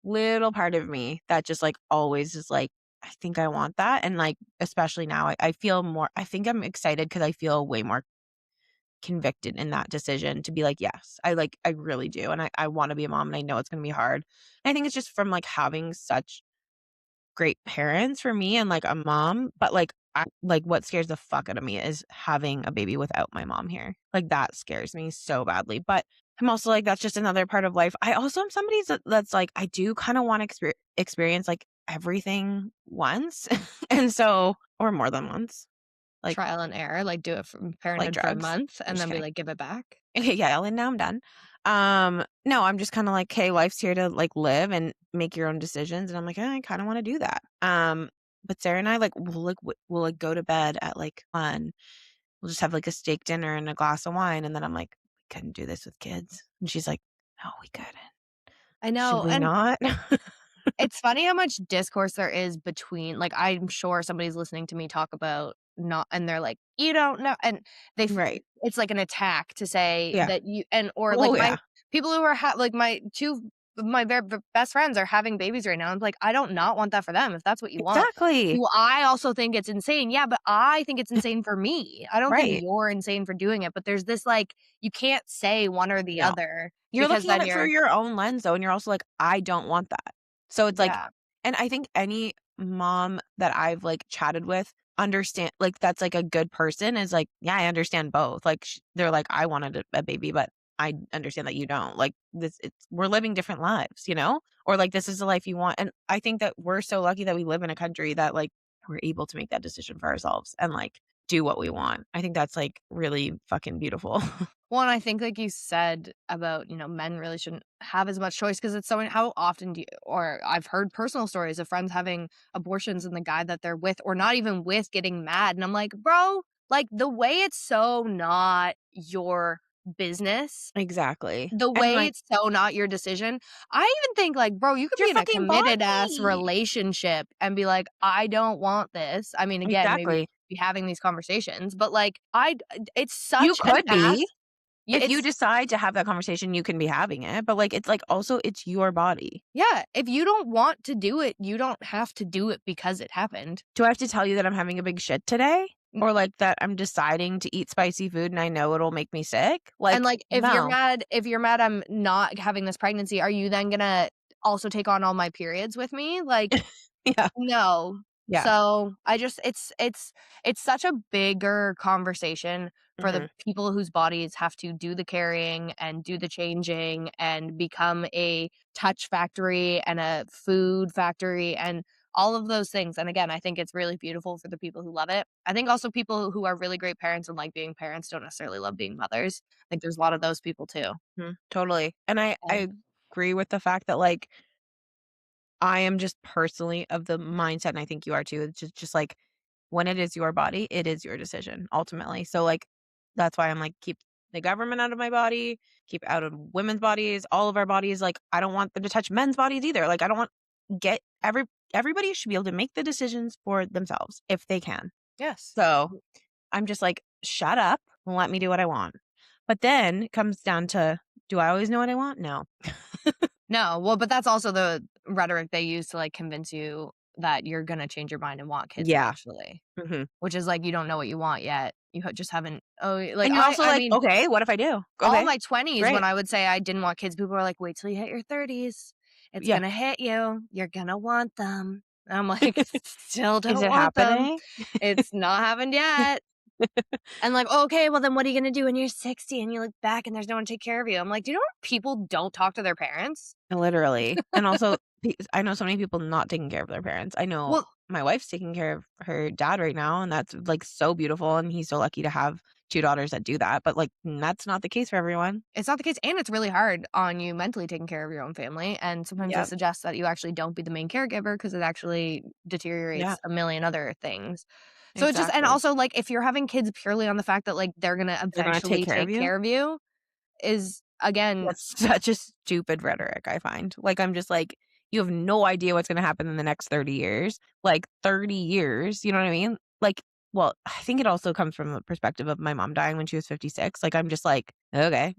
little part of me that just, like, always is like, "I think I want that," and, like, especially now, I feel more I think I'm excited because I feel way more convicted in that decision to be like, "Yes, I really do, and I wanna be a mom, and I know it's gonna be hard." And I think it's just from, like, having such great parents for me and, like, a mom, but, like, what scares the fuck out of me is having a baby without my mom here. Like, that scares me so badly, but I'm also like, that's just another part of life. I also am somebody that's like, I do kinda wanna experience, like, everything once, and so or more than once, like trial and error, like, do it from like parenthood for a drugs. month I'm and just then be kidding. like, "Give it back." Okay, yeah, and now I'm done. No, I'm just kinda like, "Hey, life's here to, like, live and make your own decisions," and I'm like, I kinda wanna do that." But Sarah and I, like, we'll, like, go to bed at, like, 1, we'll just have, like, a steak dinner and a glass of wine, and then I'm like, "We couldn't do this with kids." And she's like, "No, we couldn't. I Should know, we and not?" it's funny how much discourse there is between like, I'm sure somebody's listening to me talk about not and they're like, "You don't know," and they f Right. it's like an attack to say Yeah. that you and or like Oh, my yeah. people who are like my 2 of my very best friends are having babies right now. I'm like, "I don't not want that for them if that's what you want." Exactly. Well, I also think it's insane. Yeah, but I think it's insane for me. I don't think Right. you're insane for doing it, but there's this, like, you can't say one or the No. other You're because looking at then it through you're your own lens, though, and you're also like, "I don't want that." So it's like yeah. and I think any mom that I've, like, chatted with understand like, that's, like, a good person is like, "Yeah, I understand both." Like, they're like, "I wanted a baby, but I understand that you don't." Like, this it's we're living different lives, you know? Or, like, this is the life you want, and I think that we're so lucky that we live in a country that, like, we're able to make that decision for ourselves and, like, do what we want. I think that's, like, really fucking beautiful. Well, and I think like you said about, men really shouldn't have as much choice because it's so how often do you or I've heard personal stories of friends having abortions and the guy that they're with or not even with getting mad. And I'm like, bro, like the way it's so not your business, Exactly. the And, way like, it's so not your decision. I even think like, bro, you could it's be your in a fucking committed ass body. relationship and be like, I don't want this. I mean, again, maybe Exactly. be having these conversations, but like it's You such an could ass. be. Yeah, If you decide to have that conversation, you can be having it, but, like, it's, like, also it's your body. yeah, if you don't want to do it, you don't have to do it because it happened. Do I have to tell you that I'm having a big shit today? N Or, like, that I'm deciding to eat spicy food and I know it'll make me sick? and, Like, like, no. if you're mad I'm not having this pregnancy, are you then gonna also take on all my periods with me? Like, Yeah. no. Yeah. So, I just it's such a bigger conversation for the Mhm. people whose bodies have to do the carrying and do the changing and become a touch factory and a food factory and all of those things, and again, I think it's really beautiful for the people who love it. I think also people who are really great parents and like being parents don't necessarily love being mothers. I think there's a lot of those people too. Mhm. Totally. And I And agree with the fact that, like, I am just personally of the mindset, and I think you are too, it's just, like, when it is your body, it is your decision ultimately. So, like, that's why I'm like, keep the government out of my body, keep out of women's bodies, all of our bodies. Like, I don't want them to touch men's bodies either. Like, I don't want get everybody should be able to make the decisions for themselves if they can. yes. So I'm just like, shut up and let me do what I want. But then it comes down to, do I always know what I want? No. No, well, but that's also the rhetoric they use to, like, convince you that you're gonna change your mind and want kids Yeah. eventually, Hmm. which is like, you don't know what you want yet. Just haven't like, And you're also I like, mean, okay, what if I do? all Okay, my 20s when great. I would say I didn't want kids, people were like, "Wait till you hit your 30s. It's Yeah. gonna hit you. You're gonna want them." And I'm like, "Still Is don't it want them. happening? It's not happened yet." And like, "Okay, well, then what are you gonna do when you're 60 and you look back and there's no one to take care of you?" I'm like, "Do you know when people don't talk to their parents?" Literally. And also, I know so many people not taking care of their parents. I know Well, my wife's taking care of her dad right now, and that's, like, so beautiful, and he's so lucky to have 2 daughters that do that, but, like, that's not the case for everyone. it's not the case, and it's really hard on you mentally taking care of your own family, and sometimes they Yep. suggest that you actually don't be the main caregiver because it actually Yeah, deteriorates a million other things. So it's just and exactly. also, like, if you're having kids purely on the fact that, like, they're gonna They're gonna take eventually care of take you? care of you is, again That's such a stupid rhetoric, I find. Like, I'm just like, you have no idea what's gonna happen in the next 30 years. Like, 30 years, you know what I mean? Like, well, I think it also comes from the perspective of my mom dying when she was 56. Like, I'm just like, "Okay,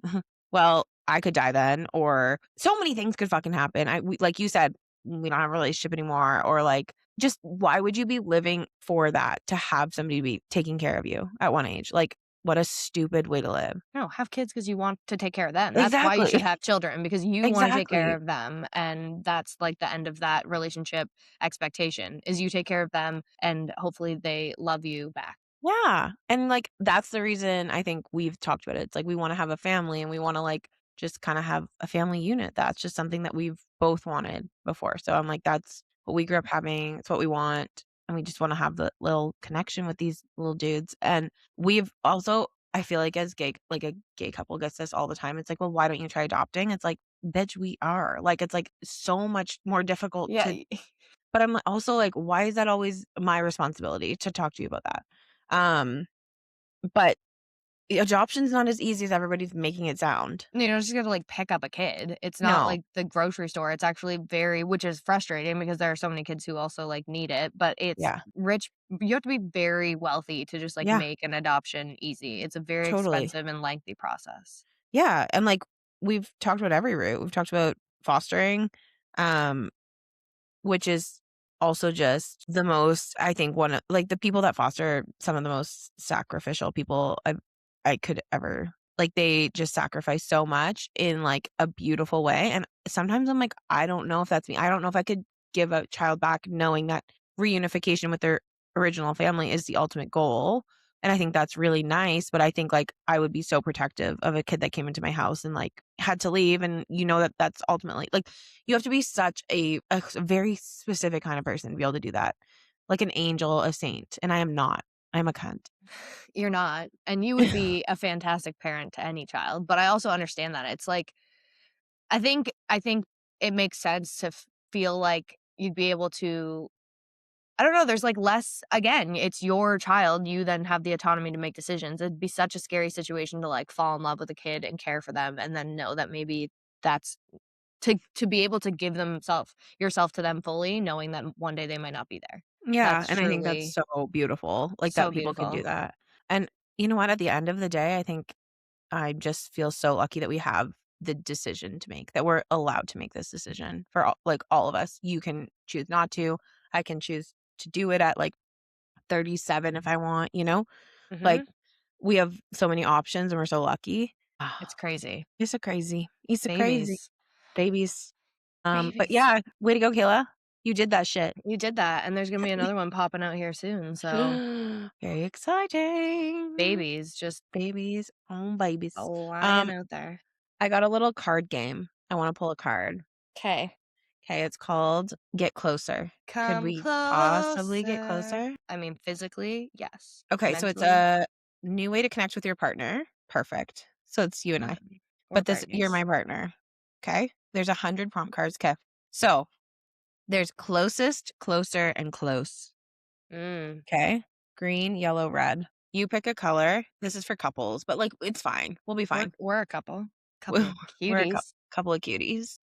well, I could die then," or so many things could fucking happen. Like you said, we don't have a relationship anymore, or, like, just why would you be living for that to have somebody be taking care of you at one age? Like, what a stupid way to live. no, have kids because you want to take care of them. That's why you should Exactly. have children because you wanna take care Exactly. of them, and that's, like, the end of that relationship expectation, is you take care of them, and hopefully they love you back. Yeah, and, like, that's the reason I think we've talked about it. It's like we wanna have a family and we wanna, like, just kinda have a family unit. That's just something that we've both wanted before. So I'm like, that's what we grew up having, it's what we want, and we just wanna have the little connection with these little dudes. And we've also I feel like as a gay couple gets this all the time. It's like, "Well, why don't you try adopting?" It's like, "Bitch, we are." Like, it's, like, so much more difficult Yeah, to but I'm also like, why is that always my responsibility to talk to you about that? Um, but adoption's not as easy as everybody's making it sound. You don't just gotta, like, pick up a kid. It's not No. like the grocery store. It's actually very which is frustrating because there are so many kids who also, like, need it, but it's Yeah. rich you have to be very wealthy to just, like, Yeah, make an adoption easy. It's a very totally. expensive and lengthy process. Yeah, and, like, we've talked about every route. We've talked about fostering, um, which is also just the most I think one of like, the people that foster are some of the most sacrificial people I could ever like, they just sacrifice so much in, like, a beautiful way, and sometimes I'm like, "I don't know if that's me." I don't know if I could give a child back knowing that reunification with their original family is the ultimate goal, and I think that's really nice, but I think, like, I would be so protective of a kid that came into my house and, like, had to leave, and you know that that's ultimately like, you have to be such a very specific kind of person to be able to do that. Like an angel, a saint, and I am not. I'm a cunt. You're not, and you would be a fantastic parent to any child, but I also understand that. It's like I think it makes sense to feel like you'd be able to I don't know, there's, like, less again, it's your child, you then have the autonomy to make decisions. It'd be such a scary situation to, like, fall in love with a kid and care for them and then know that maybe that's to be able to give yourself to them fully, knowing that one day they might not be there. Yeah, That's and I think that's truly so beautiful, like, so that people can do beautiful. that. And you know what? At the end of the day, I think I just feel so lucky that we have the decision to make, that we're allowed to make this decision for all like, all of us. You can choose not to. I can choose to do it at, like, 37 if I want, you know? Like, Mhm. we have so many options and we're so lucky. It's crazy. It's so crazy. It's so crazy. Babies. Babies. But Babies. yeah, way to go, Kayla. You did that shit. You did that, and there's gonna be another one popping out here soon, so Very exciting. babies just Babies, oh babies. flying Um, out there. I got a little card game. I wanna pull a card. Okay. Okay, it's called Get Closer. Could Come we possibly get closer. closer? I mean, physically, yes. Okay, so it's Mentally, a new way to connect with your partner. Perfect. So it's you and I. or But this you're partners. my partner. Okay? There's 100 prompt cards. Okay. So there's closest, closer, and close. Mm. Okay? Green, yellow, red. You pick a color. This is for couples, but, like, it's fine. We'll be We're fine. we're a couple. We're Couple of we're a cuties. couple of cuties.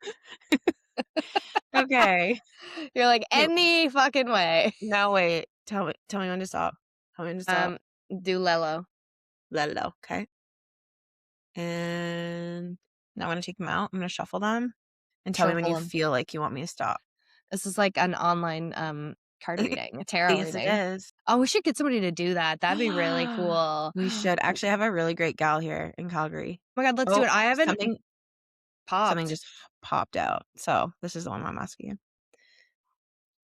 Okay. You're like, Okay, "Any fucking way." now wait. Tell me when to stop. Tell me when to stop. Um, do Lelo. Let it out, okay? And now I'm gonna take them out. I'm gonna shuffle them and tell me when Shuffle you them. feel like you want me to stop. This is like an online, card reading, a tarot Yes, it reading. is. Oh, we should get somebody to do that. That'd be really cool. We should Oh actually have a really great gal here in Calgary. my god, let's do Oh, it. I haven't something popped. just popped out. So this is the one I'm asking you.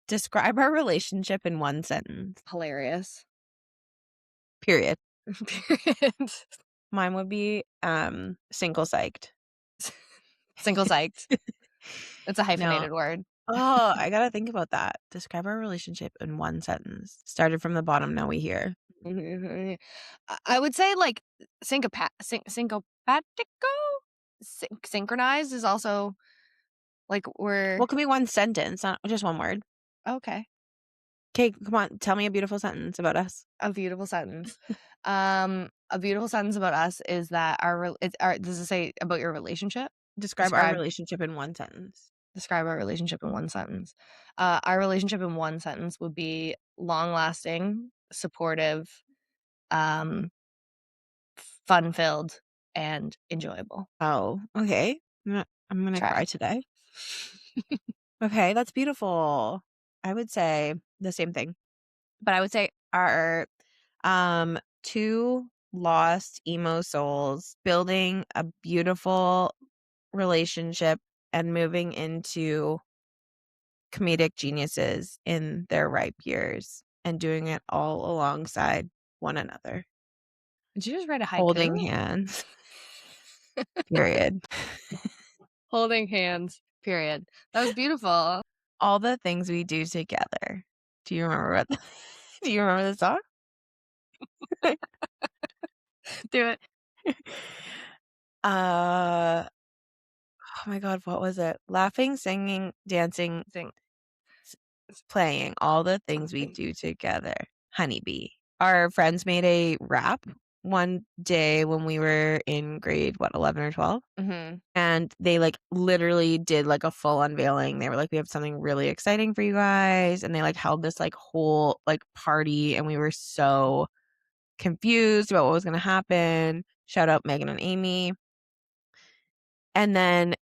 Describe our relationship in one sentence. Hilarious. Period. Period. Mine would be single psyched. Single psyched. It's a No. hyphenated word. Oh, I gotta think about that. Describe our relationship in one sentence. Started from the bottom, now we here. Mhm. I would say, like, syncopatico? Synchronized is also, like, Well, we're it could be one sentence, not just one word. okay, Okay, come on, tell me a beautiful sentence about us. a beautiful sentence. A beautiful sentence about us is that does it say about your relationship? Describe our Describe relationship in one sentence. describe our relationship in one sentence. Our relationship in one sentence would be long-lasting, supportive, um, fun-filled, and enjoyable. Oh, okay. I'm gonna Try. cry today. Okay, that's beautiful. I would say the same thing, but I would say our, 2 lost emo souls building a beautiful relationship and moving into comedic geniuses in their ripe years and doing it all alongside one another, Did you just write a haiku? holding hands, period. Holding hands, period. That was beautiful. All the things we do together. Do you remember what do you remember the song? Do it. Oh my god, what was it? Laughing, singing, dancing, Sing playing, all the things we something. do together. Honeybee. Our friends made a rap one day when we were in grade, what, 11 or 12? Mhm. And they, like, literally did, like, a full unveiling. They were like, "We have something really exciting for you guys," and they, like, held this, like, whole, like, party, and we were so confused about what was gonna happen. Shout out Megan and Amy. And then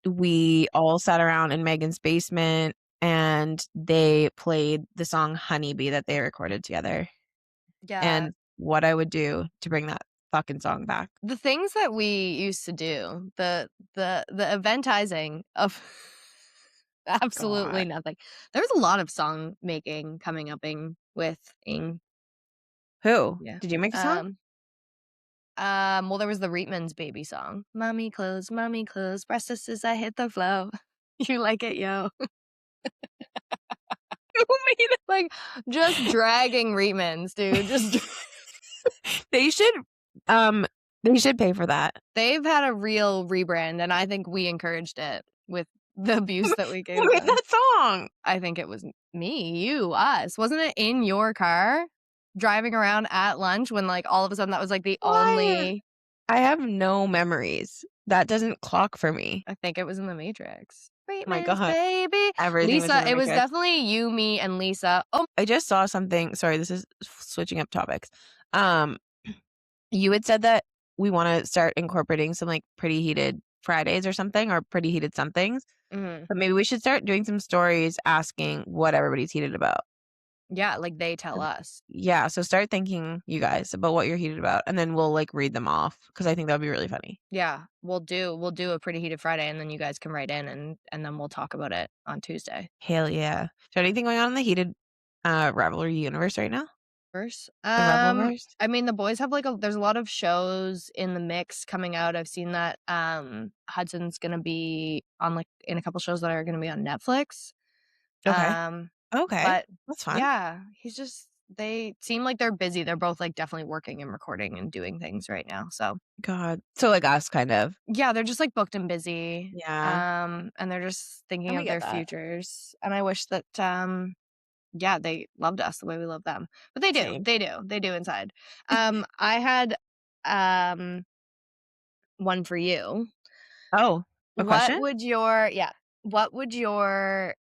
we all sat around in Megan's basement, and they played the song "Honeybee" that they recorded together, Yeah. and what I would do to bring that fucking song back. The things that we used to do, the eventizing of absolutely God. nothing. There was a lot of song making coming upping with ing. Who? Yeah. Did you make a song? Well, there was the Reitman's baby song. Mommy clothes, breastless as I hit the flow. You like it, yo. Who made it? Like, just dragging Reitman's, dude. Just They should, um, they should pay for that. they've had a real rebrand, and I think we encouraged it with the abuse that we Who gave made them. that song? I think it was me, you, us. Wasn't it in your car driving around at lunch when, like, all of a sudden that was, like, the Why? only I have no memories. That doesn't clock for me. I think it was in The Matrix. Oh my Reitman's god. baby. Everything was in Lisa, The it was Matrix. definitely you, me, and Lisa. Oh, I just saw something, sorry, this is switching up topics. Um, you had said that we wanna start incorporating some, like, pretty heated Fridays or something, or pretty heated somethings, mhm. but maybe we should start doing some stories asking what everybody's heated about. Yeah, like, they tell us. Yeah, so start thinking, you guys, about what you're heated about, and then we'll, like, read them off because I think that would be really funny. Yeah, we'll do a pretty heated Friday, and then you guys can write in, and then we'll talk about it on Tuesday. Hell yeah. Is there anything going on in the heated, Ravelry universe right now? First, The Revelverse? I mean, the boys have, like, there's a lot of shows in the mix coming out. I've seen that, Hudson's gonna be on, like, in a couple shows that are gonna be on Netflix. Okay. Um, Okay. but That's fun. yeah, they seem like they're busy. They're both, like, definitely working and recording and doing things right now, so God. So, like us, kind of. yeah, they're just, like, booked and busy, Yeah, and they're just thinking and we of get their that. futures, and I wish that, yeah, they loved us the way we love them, but they do, Same. they do inside. I had, um, one for you. Oh, a What question? would your yeah, what would your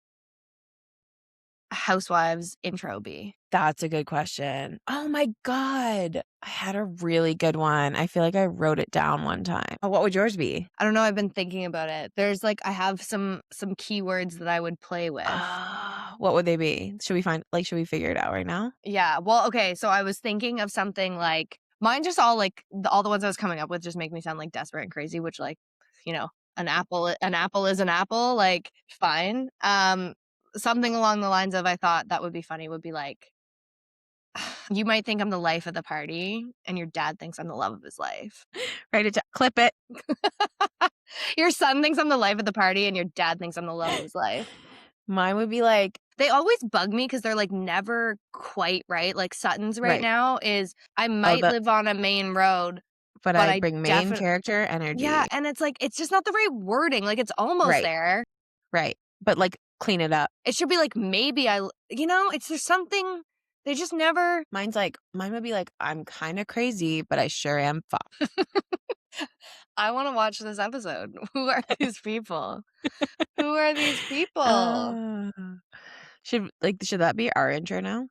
housewives intro be? That's a good question. Oh my god. I had a really good one. I feel like I wrote it down one time. Oh, what would yours be? I don't know, I've been thinking about it. There's, like I have some keywords that I would play with. What would they be? Should we figure it out right now? Yeah, well, okay, so I was thinking of something like mine just all, like, all the ones I was coming up with just make me sound, like, desperate and crazy, which, like, you know, an apple is an apple, like, fine. Something along the lines of I thought that would be funny would be like, "You might think I'm the life of the party, and your dad thinks I'm the love of his life." Write it down. Clip it. Your son thinks I'm the life of the party, and your dad thinks I'm the love of his life. Mine would be like They always bug me because 'cause they're, like, never quite right, like, Sutton's right right. now is, "I Oh, might the live on a main road, but but I I bring main definitely." character Yeah, energy. and it's, like, it's just not the right wording, like, it's almost Right, there. right. But, like, clean it up. It should be, like, maybe it's there's something they just never Mine would be like, "I'm kinda crazy, but I sure am fucked." I wanna watch this episode. Who are these people? Who are these people? Uh, should that be our intro now?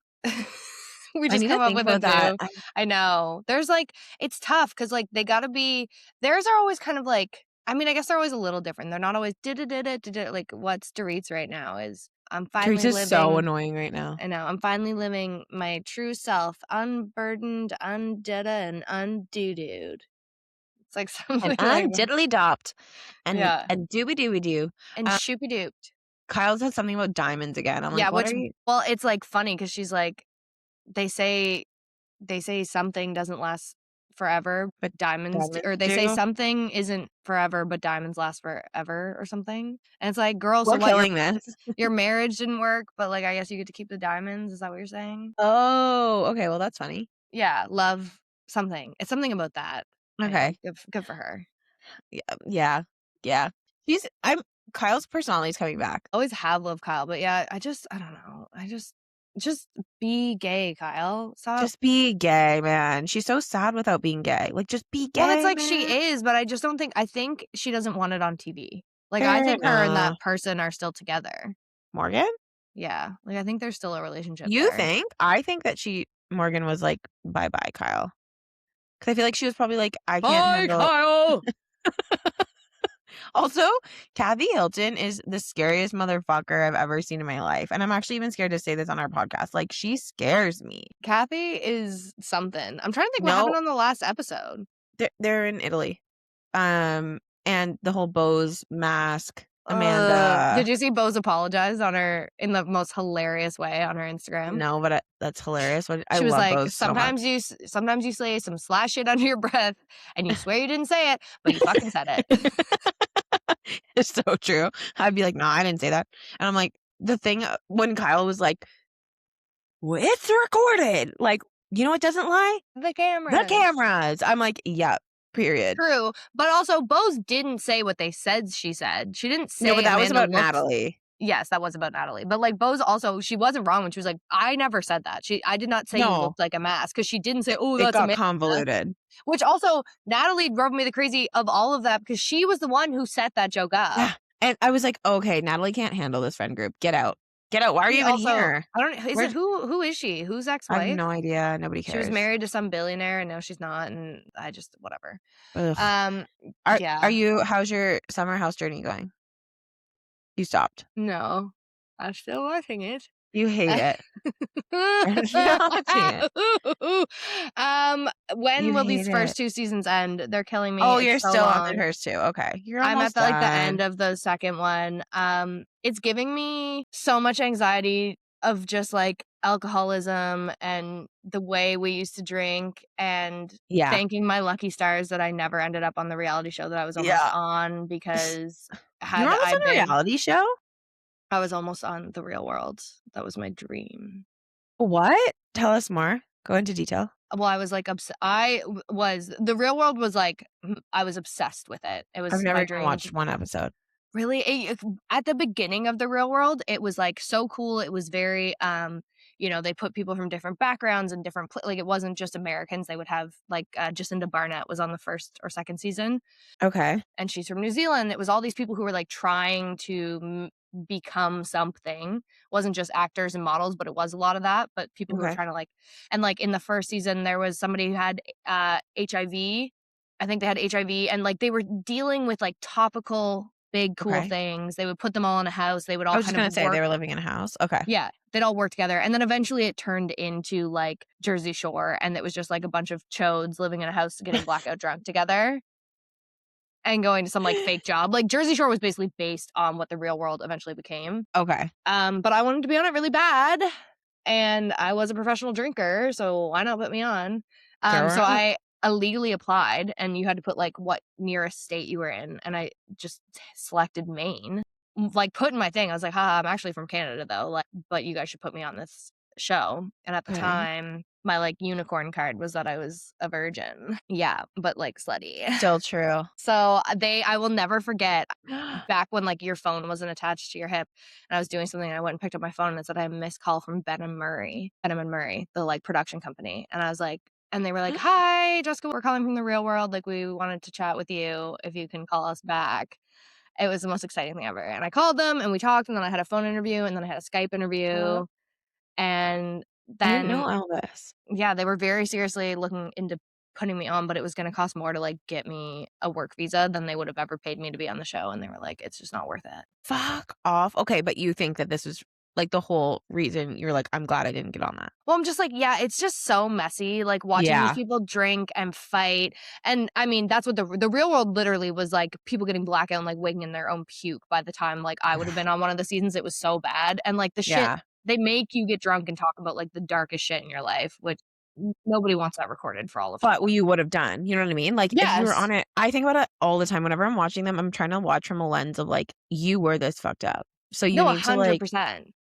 We I just need to come up think with a about that. new I know. There's, like it's tough because like, they gotta be theirs are always kind of like I mean, I guess they're always a little different. They're not always did like, what's Dorit's right now is, "I'm finally Teresa's so living." annoying right now. I know, "I'm finally living my true self, unburdened, undida, and undoo-dooed." It's like And something like that. undiddly dopped Yeah, and dooby dooby doo. and shoopy-dooped. Kyle's had something about diamonds again. I'm Yeah, like, "What which are you?" well, it's, like, funny because she's like they say something doesn't last forever, but diamonds d or Diamonds they say do? something isn't forever, but diamonds last forever or something, and it's like, "Girl, so We're what? killing this. Your marriage didn't work, but, like, I guess you get to keep the diamonds?" Is that what you're saying? Oh, okay, well, that's funny. Yeah, love something. It's something about that. Anyway, Okay. good for her. Yeah, yeah, yeah. I'm Kyle's personality is coming back. Always have loved Kyle, but yeah, I don't know. Just be gay, Kyle. Stop. Just be gay, man. She's so sad without being gay. Like, just be Well, it's gay, like she man. is, but I just don't think I think she doesn't want it on TV. Like, I Fair think her and enough. that person are still together. Morgan? Yeah, like, I think there's still a relationship You there. think? I think that Morgan was like, "Bye-bye, Kyle." 'Cause I feel like she was probably like, "I can't Bye, handle." Kyle! Also, Kathy Hilton is the scariest motherfucker I've ever seen in my life, and I'm actually even scared to say this on our podcast. Like, she scares me. Kathy is something. I'm trying to think what No, happened on the last episode. they're in Italy. And the whole Bose mask, Amanda. Did you see Bose apologize on her in the most hilarious way on her Instagram? No, but that's hilarious. I She was love like, Bose so much. sometimes you say some slash shit under your breath and you swear you didn't say it, but you fucking said it." It's so true. I'd be like, "No, I didn't say that." And I'm like, the thing when Kyle was like, "Well, it's recorded." Like, you know what doesn't lie? The The cameras. cameras. I'm like, "Yep, period." True, but also Bose didn't say what they said she said. She didn't No, but say that was Amanda about looks. Natalie. Yes, that was about Natalie. But like Bose also, she wasn't wrong when she was like, I never said that. I did not say you No, looked like a mask because she didn't say, oh, it that's got Amanda. convoluted. Which also Natalie drove me the crazy of all of that because she was the one who set that joke up. Yeah, and I was like, "Okay, Natalie can't handle this friend group. Get out. Get out. Why are you She even also, here?" I don't. Is Where it who is she? Whose I have ex-wife? no idea. Nobody She was cares. married to some billionaire and now she's not, and I just whatever. Ugh. Um, Are yeah, you how's your summer house journey going? You stopped. no, I'm still watching it. You hate it. I'm still watching it. Um, when You will hate these it. first 2 seasons end? They're killing me. Oh, It's you're so still on the long. first two. Okay. You're I'm at almost the, like, the end done. of the second one. It's giving me so much anxiety of just, like, alcoholism and the way we used to drink and Yeah. thanking my lucky stars that I never ended up on the reality show that I was almost Yeah. on because You were had almost I on a been reality show? I was almost on The Real World. That was my dream. What? Tell us more. Go into detail. Well, I was, like, was The Real World was, like, I was obsessed with it. It I've was never my even dream. watched one episode. Really? At the beginning of The Real World, it was, like, so cool. It was very, they put people from different backgrounds and different like, it wasn't just Americans. They would have, like, Jacinda Barnett was on the 1st or 2nd season, Okay. and she's from New Zealand. It was all these people who were, like, trying to become something. It wasn't just actors and models, but it was a lot of that, but people who were Okay. trying to, like, and, like, in the 1st season, there was somebody who had, HIV. I think they had HIV, and, like, they were dealing with, like, topical, big, cool Okay. things. They would put them all in a house. They would I all was just kind of gonna say they work. were living in a house. Okay. Yeah, they'd all work together, and then eventually it turned into, like, Jersey Shore, and it was just, like, a bunch of chodes living in a house getting blackout drunk together and going to some, like, fake job. Like, Jersey Shore was basically based on what The Real World eventually became. Okay. But I wanted to be on it really bad, and I was a professional drinker, so why not put me on? So Girl. I illegally applied, and you had to put, like, what nearest state you were in, and I just selected Maine. Like, put in my thing, I was like, "Haha, I'm actually from Canada, though, like, but you guys should put me on this show." And at the Okay. time, my, like, unicorn card was that I was a virgin. Yeah, but, like, slutty. Still true. So, I will never forget back when, like, your phone wasn't attached to your hip and I was doing something and I went and picked up my phone and it said I had a missed call from Benham and Murray, the, like, production company. And I was like, and they were like, "Hi, Jessica, we're calling from The Real World. Like, we wanted to chat with you if you can call us back." It was the most exciting thing ever. And I called them and we talked and then I had a phone interview and then I had a Skype Uh, interview. And I didn't then, know all this. yeah, they were very seriously looking into putting me on, but it was gonna cost more to, like, get me a work visa than they would have ever paid me to be on the show, and they were like, "It's just not worth it." Fuck off. Okay, but you think that this is like the whole reason you're like, "I'm glad I didn't get on that." Well, I'm just like, yeah, it's just so messy, like, watching these Yeah. people drink and fight, and, I mean, that's what the Real World literally was, like, people getting blackout and, like, waking in their own puke by the time, like, I would have been on one of the seasons. It was so bad, and, like, the shit Yeah. they make you get drunk and talk about, like, the darkest shit in your life, which nobody wants that recorded for all of time. But you would have done, you know what I mean? Like, if you were Yes. on it I think about it all the time whenever I'm watching them, I'm trying to watch from a lens of, like, you were this fucked up. So you No, need to, 100%.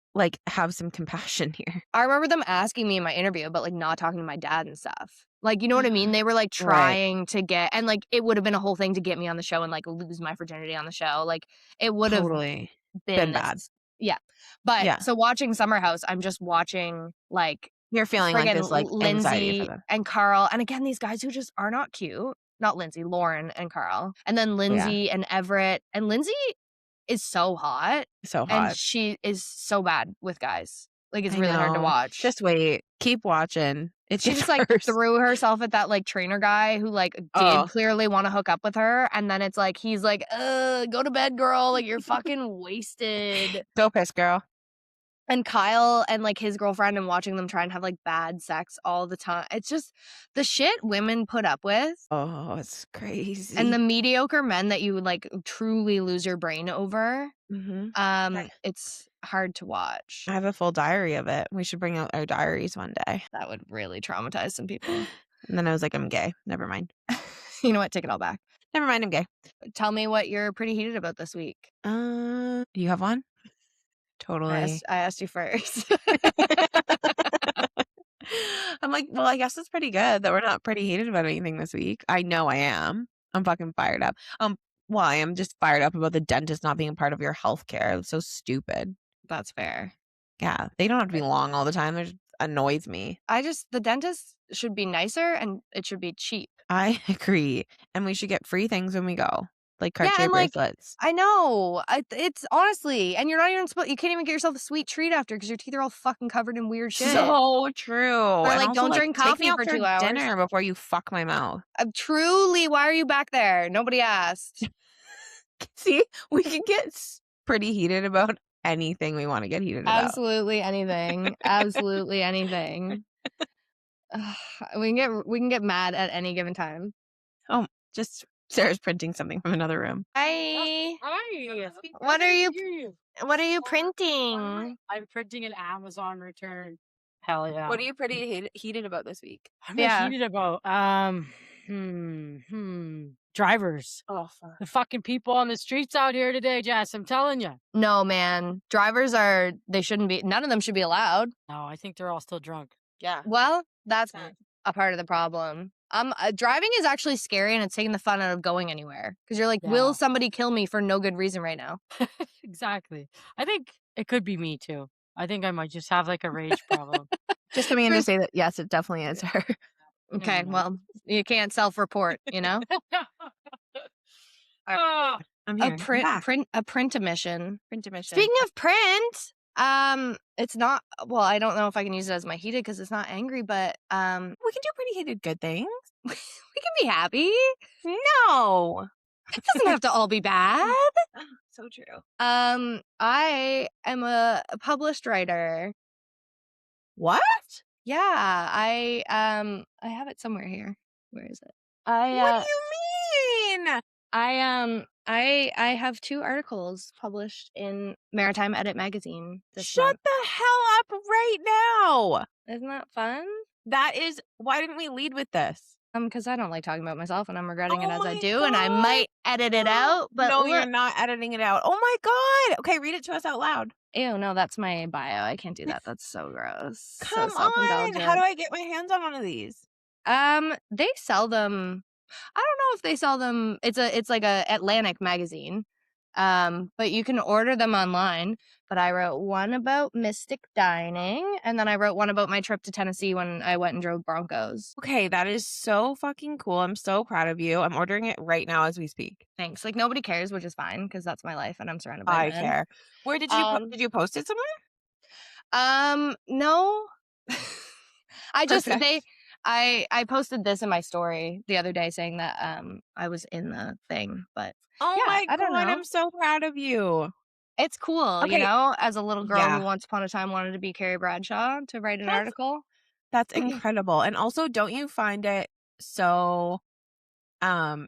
have some compassion here. I remember them asking me in my interview about, like, not talking to my dad and stuff. Like, you know what I mean? They were, like, Right. trying to get and, like, it would have been a whole thing to get me on the show and, like, lose my virginity on the show. Like, it would have Totally. been Been this bad. Yeah. But Yeah. so watching Summer House, I'm just watching like You're feeling like friggin' this, like, anxiety for Lindsay them. and Carl. And again, these guys who just are not cute. Not Lindsay, Lauren and Carl. And then Yeah. Lindsay and Everett. And Lindsay is so hot. So And hot. she is so bad with guys. Like, it's I really hard to know. watch. Just wait. Keep watching. It She gets just, like, worse. threw herself at that, like, trainer guy who, like, did Oh, clearly wanna hook up with her, and then it's like, he's like, go to bed, girl, like, you're fucking wasted." go piss, girl. And Kyle and, like, his girlfriend and watching them try and have, like, bad sex all the time. It's just the shit women put up with Oh, it's and crazy. the mediocre men that you, like, truly lose your brain over, Mhm. it's hard to watch. I have a full diary of it. We should bring out our diaries one day. That would really traumatize some people. And then I was like, I'm gay. Never mind. You know what? Take it all back. Never mind, I'm gay. Tell me what you're pretty heated about this week. You have one? Totally. I asked you first. I'm like, well, I guess it's pretty good that we're not pretty heated about anything this week. I know I am. I'm fucking fired up. Well, I am just fired up about the dentist not being a part of your healthcare. It's so stupid. That's fair. Yeah, they don't have to be long all the time. It just annoys me. The dentist should be nicer and it should be cheap. I agree. And we should get free things when we go, like Yeah, Cartier and like, bracelets. I know. It's honestly, and you're not even supposed, you can't even get yourself a sweet treat after because your teeth are all fucking covered in weird shit. So true. Or And like, also, don't drink take me coffee out for 2 hours. dinner before you fuck my mouth. Truly, why are you back there? Nobody asked. See, we can get pretty heated about anything we want to get heated about. Absolutely anything. Absolutely anything. Ugh, we can get mad at any given time. Oh, just Sarah's printing something from another room. Hi. Hi. What are you Hear you. What are you printing? I'm printing an Amazon return. Hell yeah. What are you pretty heated about this week? I'm Yeah. heated about drivers. Oh, fuck. The fucking people on the streets out here today, Jess. I'm telling you. No, man. Drivers they shouldn't be, none of them should be allowed. No, I think they're all still drunk. Yeah. Well, that's Sad. a part of the problem. Driving is actually scary and it's taking the fun out of going anywhere. Because you're like, Yeah. will somebody kill me for no good reason right now? Exactly. I think it could be me too. I think I might just have like a rage problem. Just coming in to say that, yes, it definitely is her. Okay, No. well, you can't self-report, you know? Oh, I'm here. A print emission. Print emission. Speaking of print, it's not, well, I don't know if I can use it as my heated because it's not angry, but we can do pretty heated good things. we can be happy. No. It doesn't have to all be bad. So true. I am a published writer. What? Yeah, I have it somewhere here. Where is it? What do you mean? I have 2 articles published in Maritime Edit magazine this Shut month. the hell up right now. Isn't that fun? That is, why didn't we lead with this? Because I don't like talking about myself and I'm regretting it Oh as I my do, and I God. might edit it out, but no, look. you're not editing it out. Oh my God. Okay, read it to us out loud. Ew, no, that's my bio. I can't do that. That's so gross. Come so on. self-indulgent. How do I get my hands on one of these? They sell them. I don't know if they sell them. It's like a Atlantic magazine. But you can order them online. But I wrote one about Mystic Dining, and then I wrote one about my trip to Tennessee when I went and drove Broncos. Okay, that is so fucking cool. I'm so proud of you. I'm ordering it right now as we speak. Thanks. Like, nobody cares, which is fine because that's my life and I'm surrounded by I men. care. Where did you did you post it somewhere? No. I just Perfect. I posted this in my story the other day saying that I was in the thing, but Oh yeah, my I don't God, know. I'm so proud of you. It's cool, Okay. you know, as a little girl Yeah. who once upon a time wanted to be Carrie Bradshaw to write an article. That's incredible. And also, don't you find it so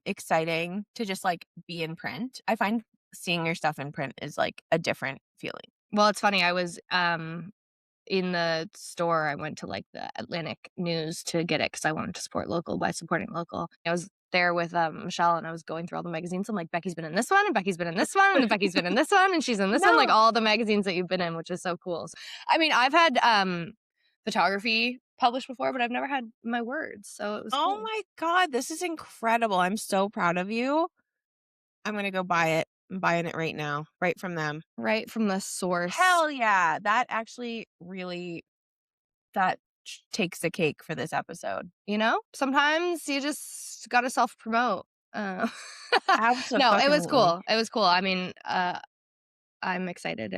exciting to just like be in print? I find seeing your stuff in print is like a different feeling. Well, it's funny. I was in the store. I went to like the Atlantic News to get it because I wanted to support local by supporting local. I was there with Michelle and I was going through all the magazines. I'm like, Becky's been in this one and Becky's been in this one and Becky's been in this one and she's in this one, like No. all the magazines that you've been in, which is so cool. So, I mean, I've had photography published before, but I've never had my words. So it was Oh cool. my God, this is incredible. I'm so proud of you. I'm going to go buy it I'm buying it right now, right from them. right from the source. Hell yeah. That actually really that takes the cake for this episode. You know, sometimes you just gotta self promote. No, it was Abso-fucking-lutely. cool. It was cool. I mean, I'm excited.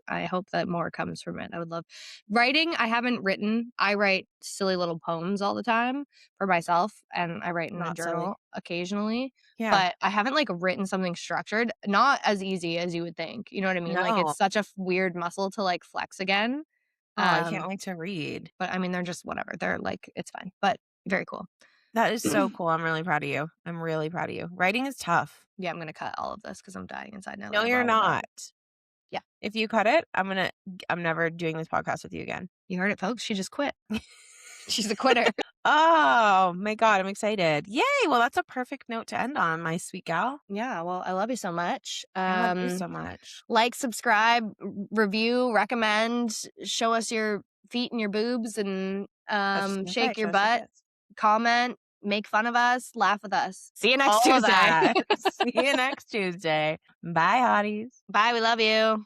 I hope that more comes from it. I would love writing. I haven't written. I write silly little poems all the time for myself, and I write in a Not silly. journal occasionally. Yeah. But I haven't like written something structured. Not as easy as you would think. You know what I mean? Like No. it's such a weird muscle to like flex again. Oh, I can't wait to read. But I mean, they're just whatever. They're like it's fine, but very cool. That is so cool. I'm really proud of you. I'm really proud of you. Writing is tough. Yeah, I'm gonna cut all of this because I'm dying inside now. No, that I you're brought it up. not. Yeah. If you cut it, I'm never doing this podcast with you again. You heard it, folks. She just quit. She's a quitter. Oh my God, I'm excited. Yay. Well, that's a perfect note to end on, my sweet gal. Yeah, well, I love you so much. I love you so much. Like, subscribe, review, recommend, show us your feet and your boobs, and shake your butt, comment, make fun of us, laugh with us. See you next All of Tuesday. that. See you next Tuesday. Bye, hotties. Bye, we love you.